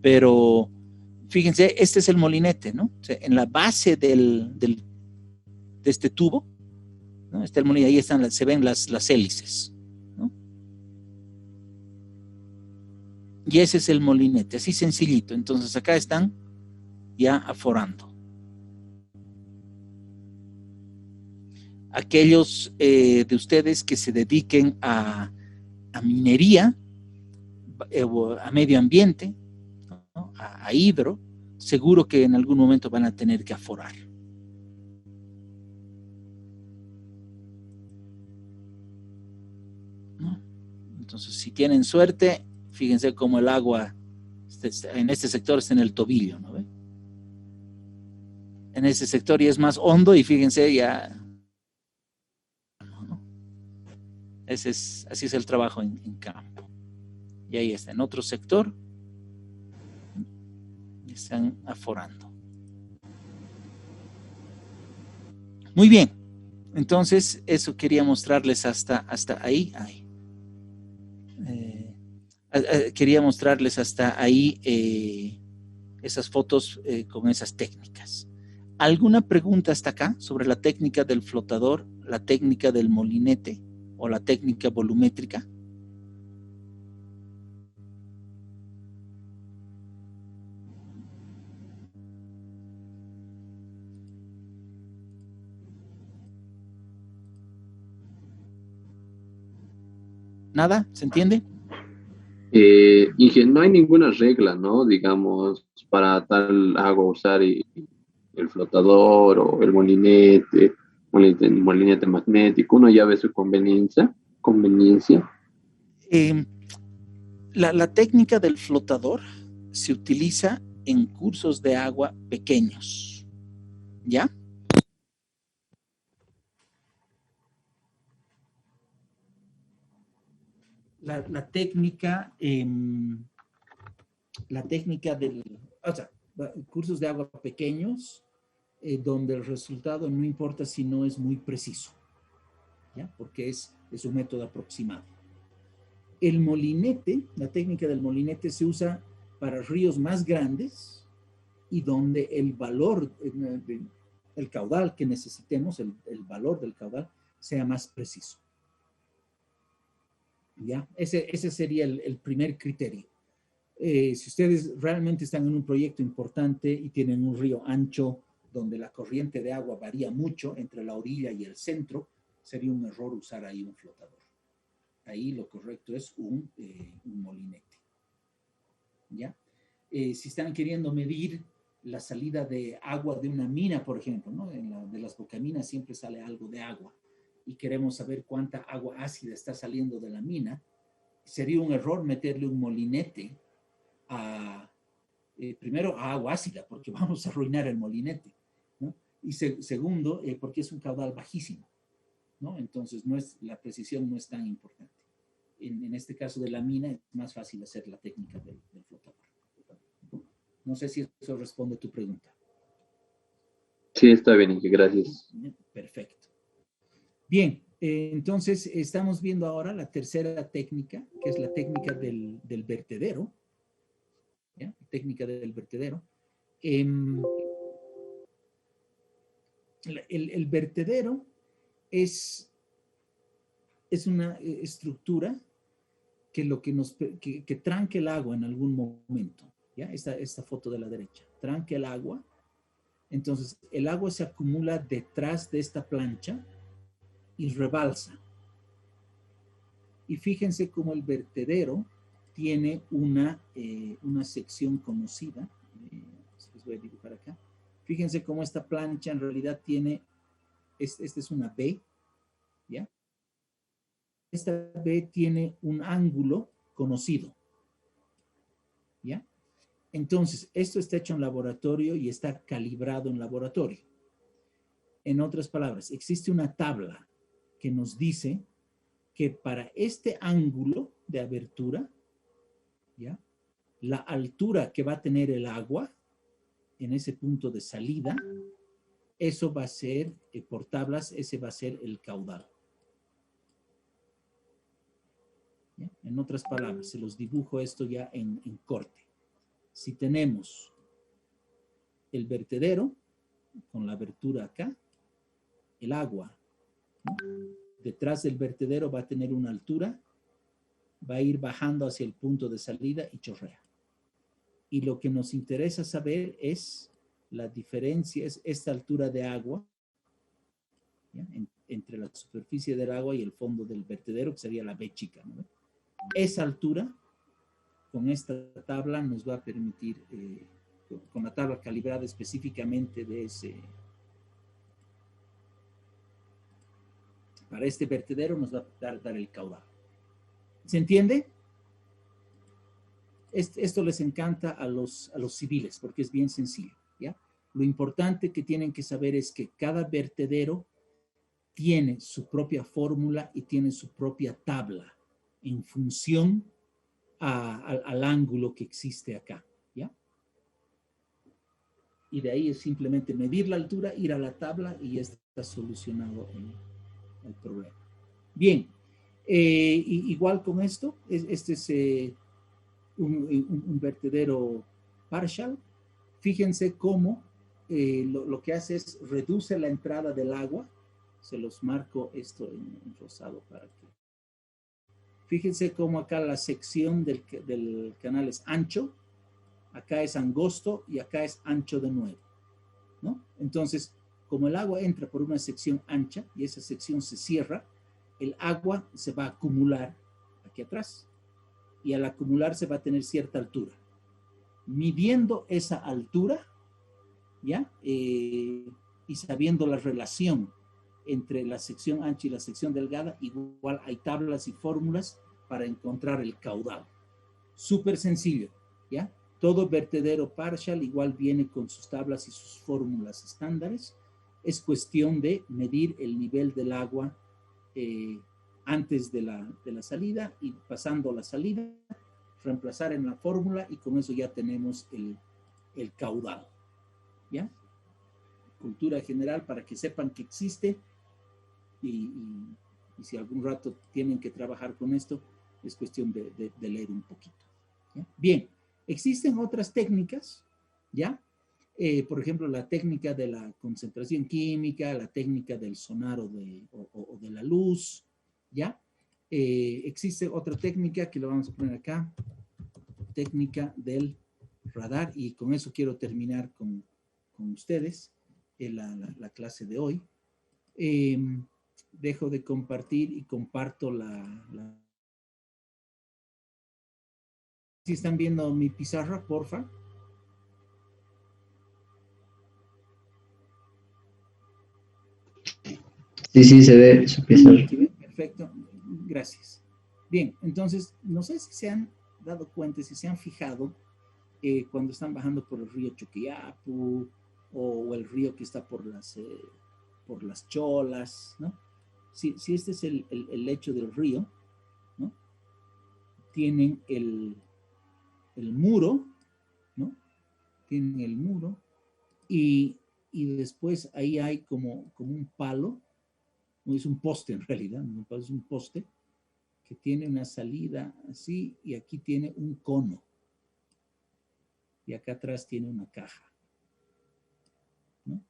pero fíjense, este es el molinete, ¿no? O sea, en la base de este tubo, ¿no? Está el molinete, ahí se ven las hélices, ¿no? Y ese es el molinete, así sencillito. Entonces acá están ya aforando. Aquellos de ustedes que se dediquen a minería, a medio ambiente, ¿no? a hidro, seguro que en algún momento van a tener que aforar. ¿No? Entonces, si tienen suerte, fíjense cómo el agua en este sector está en el tobillo, ¿no ve? En este sector ya es más hondo y fíjense ya, ¿no? Así es el trabajo en campo. Y ahí está, en otro sector están aforando. Muy bien, entonces eso quería mostrarles hasta ahí. Quería mostrarles hasta ahí esas fotos con esas técnicas. ¿Alguna pregunta hasta acá sobre la técnica del flotador, la técnica del molinete o la técnica volumétrica? ¿Nada? ¿Se entiende? No hay ninguna regla, ¿no? Digamos, para tal agua usar el flotador o el molinete magnético. Uno ya ve su conveniencia. La técnica del flotador se utiliza en cursos de agua pequeños, ¿ya? la técnica, o sea, cursos de agua pequeños, donde el resultado no importa si no es muy preciso, ¿ya? Porque es un método aproximado. El molinete, la técnica del molinete se usa para ríos más grandes y donde el valor, el caudal que necesitemos, el valor del caudal, sea más preciso. ¿Ya? Ese sería el primer criterio. Si ustedes realmente están en un proyecto importante y tienen un río ancho donde la corriente de agua varía mucho entre la orilla y el centro, sería un error usar ahí un flotador. Ahí lo correcto es un molinete. ¿Ya? Si están queriendo medir la salida de agua de una mina, por ejemplo, ¿no? De las bocaminas siempre sale algo de agua y queremos saber cuánta agua ácida está saliendo de la mina, sería un error meterle un molinete primero a agua ácida, porque vamos a arruinar el molinete, ¿no? Y segundo, porque es un caudal bajísimo, ¿no? Entonces la precisión no es tan importante. En este caso de la mina es más fácil hacer la técnica del flotador. No sé si eso responde a tu pregunta. Sí, está bien, Inge, gracias. Perfecto. Bien, entonces estamos viendo ahora la tercera técnica, que es la técnica del vertedero. ¿Ya? Técnica del vertedero. El vertedero es una estructura que tranque el agua en algún momento. ¿Ya? Esta foto de la derecha. Tranque el agua. Entonces, el agua se acumula detrás de esta plancha y rebalsa. Y fíjense cómo el vertedero tiene una sección conocida. Les voy a dibujar acá. Fíjense cómo esta plancha en realidad tiene, esta es una B, ¿ya? Esta B tiene un ángulo conocido, ¿ya? Entonces, esto está hecho en laboratorio y está calibrado en laboratorio. En otras palabras, existe una tabla que nos dice que para este ángulo de abertura, ¿ya? La altura que va a tener el agua en ese punto de salida, eso va a ser, por tablas, ese va a ser el caudal. ¿Ya? En otras palabras, se los dibujo esto ya en corte. Si tenemos el vertedero con la abertura acá, el agua, ¿no? Detrás del vertedero va a tener una altura, va a ir bajando hacia el punto de salida y chorrea. Y lo que nos interesa saber es la diferencia, es esta altura de agua, ¿ya? Entre la superficie del agua y el fondo del vertedero, que sería la B chica, ¿no? Esa altura, con esta tabla, nos va a permitir, con la tabla calibrada específicamente de para este vertedero, nos va a dar el caudal. ¿Se entiende? Esto les encanta a los civiles porque es bien sencillo, ¿ya? Lo importante que tienen que saber es que cada vertedero tiene su propia fórmula y tiene su propia tabla en función al ángulo que existe acá, ¿ya? Y de ahí es simplemente medir la altura, ir a la tabla y ya está solucionado el problema. Bien, igual con esto, este es un vertedero partial. Fíjense cómo lo que hace es reduce la entrada del agua. Se los marco esto en rosado para que... Fíjense cómo acá la sección del canal es ancho, acá es angosto y acá es ancho de nuevo, ¿no? Entonces, como el agua entra por una sección ancha y esa sección se cierra, el agua se va a acumular aquí atrás y al acumularse va a tener cierta altura. Midiendo esa altura, ¿ya? Y sabiendo la relación entre la sección ancha y la sección delgada, igual hay tablas y fórmulas para encontrar el caudal. Súper sencillo, ¿ya? Todo vertedero partial igual viene con sus tablas y sus fórmulas estándares. Es cuestión de medir el nivel del agua antes de la salida y pasando la salida, reemplazar en la fórmula y con eso ya tenemos el caudal. ¿Ya? Cultura general para que sepan que existe y si algún rato tienen que trabajar con esto, es cuestión de leer un poquito. ¿Ya? Bien, existen otras técnicas, ¿ya? Por ejemplo, la técnica de la concentración química, la técnica del sonar o de la luz, ¿ya? Existe otra técnica que lo vamos a poner acá, técnica del radar, y con eso quiero terminar con ustedes la clase de hoy. Dejo de compartir y comparto Si están viendo mi pizarra, porfa. Sí, se ve su pizarra. Perfecto, gracias. Bien, entonces, no sé si se han dado cuenta, si se han fijado cuando están bajando por el río Choqueyapu o el río que está por las Cholas, ¿no? Si este es el lecho del río, ¿no? Tienen el muro, ¿no? Tienen el muro y después ahí hay como un palo, no es un poste en realidad, no es un poste que tiene una salida así y aquí tiene un cono y acá atrás tiene una caja, ¿no?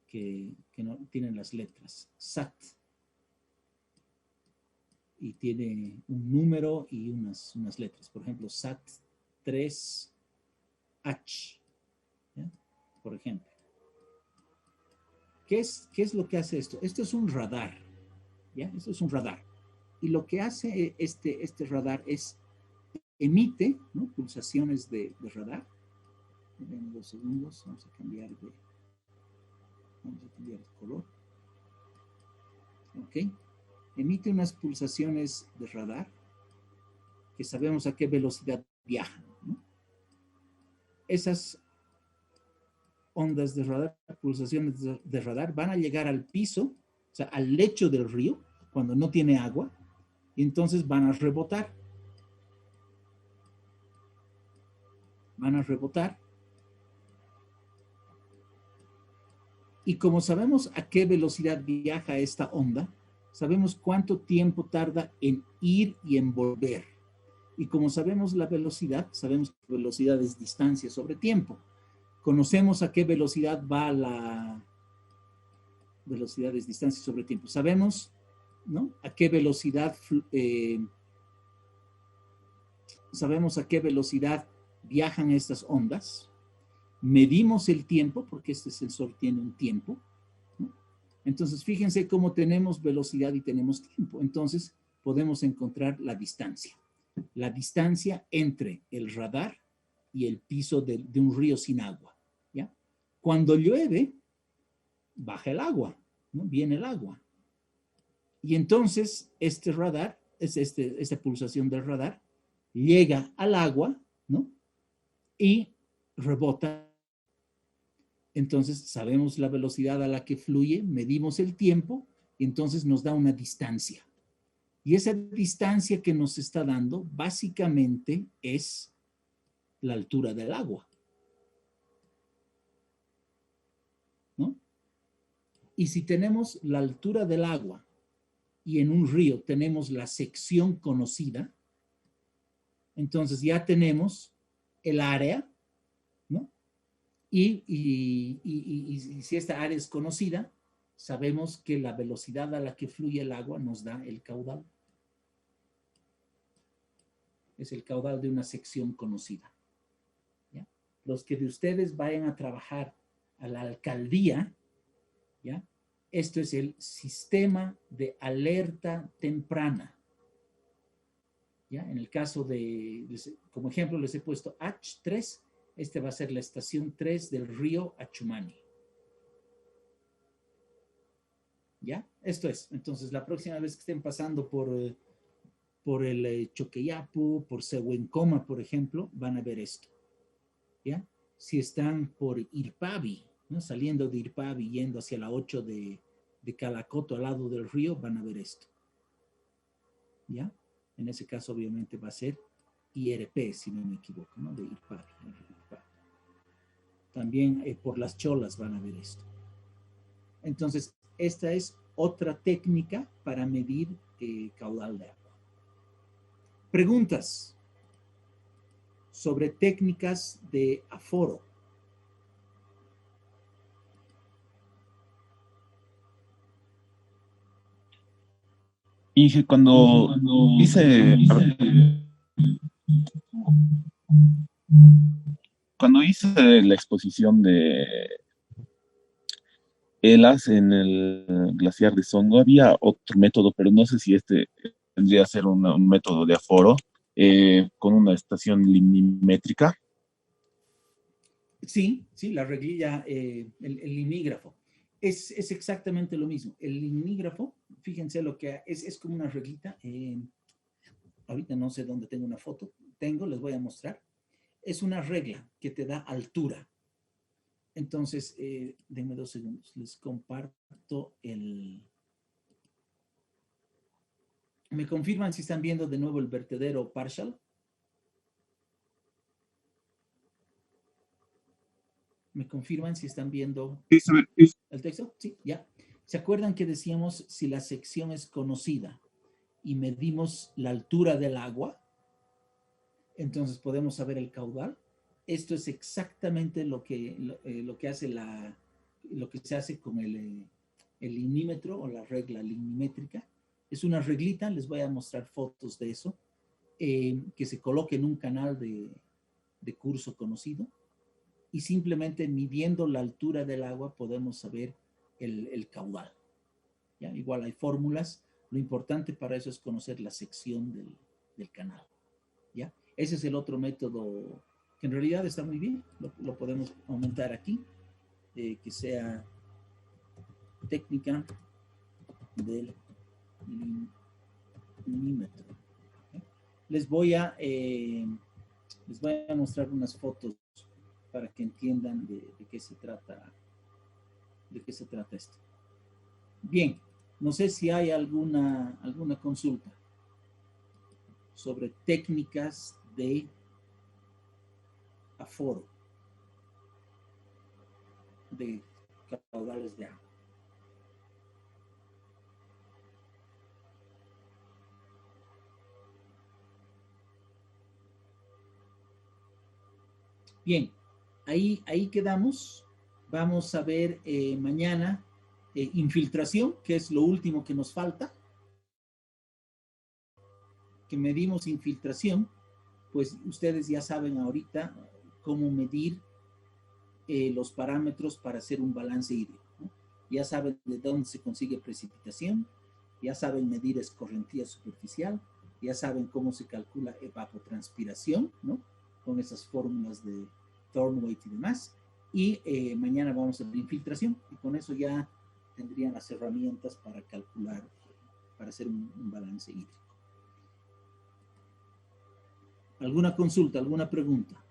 Que no tienen las letras SAT y tiene un número y unas letras, por ejemplo SAT 3H, ¿ya? Por ejemplo. ¿Qué es lo que hace esto? Esto es un radar, ¿ya? Esto es un radar. Y lo que hace este radar es emite, ¿no? Pulsaciones de radar. En 2 segundos vamos a cambiar de color. ¿Ok? Emite unas pulsaciones de radar que sabemos a qué velocidad viajan, ¿no? Esas ondas de radar, pulsaciones de radar, van a llegar al piso, o sea, al lecho del río, cuando no tiene agua, y entonces van a rebotar. Van a rebotar. Y como sabemos a qué velocidad viaja esta onda, sabemos cuánto tiempo tarda en ir y en volver. Y como sabemos la velocidad, sabemos que velocidad es distancia sobre tiempo. Conocemos a qué velocidad va la velocidad es distancia sobre tiempo. Sabemos, ¿no? A qué velocidad sabemos a qué velocidad viajan estas ondas. Medimos el tiempo, porque este sensor tiene un tiempo, ¿no? Entonces, fíjense cómo tenemos velocidad y tenemos tiempo. Entonces, podemos encontrar la distancia. La distancia entre el radar y el piso de un río sin agua, ¿ya? Cuando llueve, baja el agua, ¿no? Viene el agua. Y entonces, este radar, esta pulsación del radar, llega al agua, ¿no? Y rebota. Entonces, sabemos la velocidad a la que fluye, medimos el tiempo, y entonces nos da una distancia. Y esa distancia que nos está dando, básicamente, es la altura del agua, ¿no? Y si tenemos la altura del agua y en un río tenemos la sección conocida, entonces ya tenemos el área, ¿no? Y si esta área es conocida, sabemos que la velocidad a la que fluye el agua nos da el caudal. Es el caudal de una sección conocida. ¿Ya? Los que de ustedes vayan a trabajar a la alcaldía, ¿ya? Esto es el sistema de alerta temprana. ¿Ya? En el caso como ejemplo les he puesto H3, este va a ser la estación 3 del río Achumani. ¿Ya? Esto es. Entonces, la próxima vez que estén pasando por el Choqueyapu, por Sehuencoma, por ejemplo, van a ver esto. ¿Ya? Si están por Irpavi, ¿no? Saliendo de Irpavi, yendo hacia la 8 de Calacoto, al lado del río, van a ver esto. ¿ya? En ese caso, obviamente, va a ser IRP, si no me equivoco, ¿no? De IRPAR. También por las cholas van a ver esto. Entonces, esta es otra técnica para medir caudal de agua. Preguntas sobre técnicas de aforo. Inge, cuando hice la exposición de Elas en el glaciar de Songo, había otro método, pero no sé si este tendría que ser un método de aforo con una estación limímétrica. Sí, la reglilla, el limígrafo. Es exactamente lo mismo. El limígrafo, fíjense lo que es como una reglita. Ahorita no sé dónde tengo una foto. Les voy a mostrar. Es una regla que te da altura. Entonces, denme 2 segundos. Les comparto el... ¿Me confirman si están viendo de nuevo el vertedero partial? ¿Me confirman si están viendo el texto? Sí, ya. ¿Se acuerdan que decíamos si la sección es conocida y medimos la altura del agua? Entonces podemos saber el caudal. Esto es exactamente lo que hace lo que se hace con el limímetro o la regla limimétrica. Es una reglita, les voy a mostrar fotos de eso, que se coloca en un canal de curso conocido. Y simplemente midiendo la altura del agua podemos saber el caudal. ¿Ya? Igual hay fórmulas. Lo importante para eso es conocer la sección del canal. ¿Ya? Ese es el otro método que en realidad está muy bien. Lo podemos aumentar aquí. Que sea técnica del milímetro. ¿Okay? Les voy a mostrar unas fotos para que entiendan de qué se trata esto. Bien, no sé si hay alguna consulta sobre técnicas de aforo, de caudales de agua. Bien. Ahí quedamos. Vamos a ver mañana infiltración, que es lo último que nos falta. Que medimos infiltración, pues ustedes ya saben ahorita cómo medir los parámetros para hacer un balance hídrico, ¿no? Ya saben de dónde se consigue precipitación, ya saben medir escorrentía superficial, ya saben cómo se calcula evapotranspiración, ¿no? Con esas fórmulas de Thornweight y demás, y mañana vamos a ver infiltración, y con eso ya tendrían las herramientas para calcular, para hacer un balance hídrico. ¿Alguna consulta, alguna pregunta?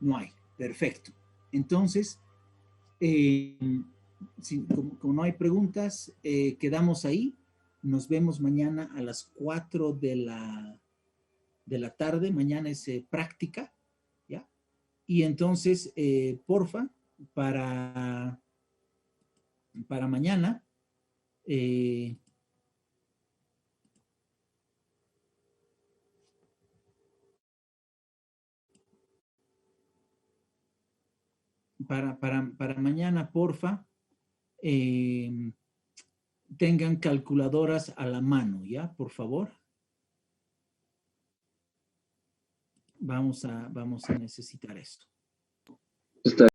No hay, perfecto. Entonces, como no hay preguntas, quedamos ahí. Nos vemos mañana a las 4 de la tarde. Mañana es práctica, ¿ya? Y entonces, porfa, para mañana, para mañana, porfa, tengan calculadoras a la mano, ¿ya? Por favor. Vamos a necesitar esto.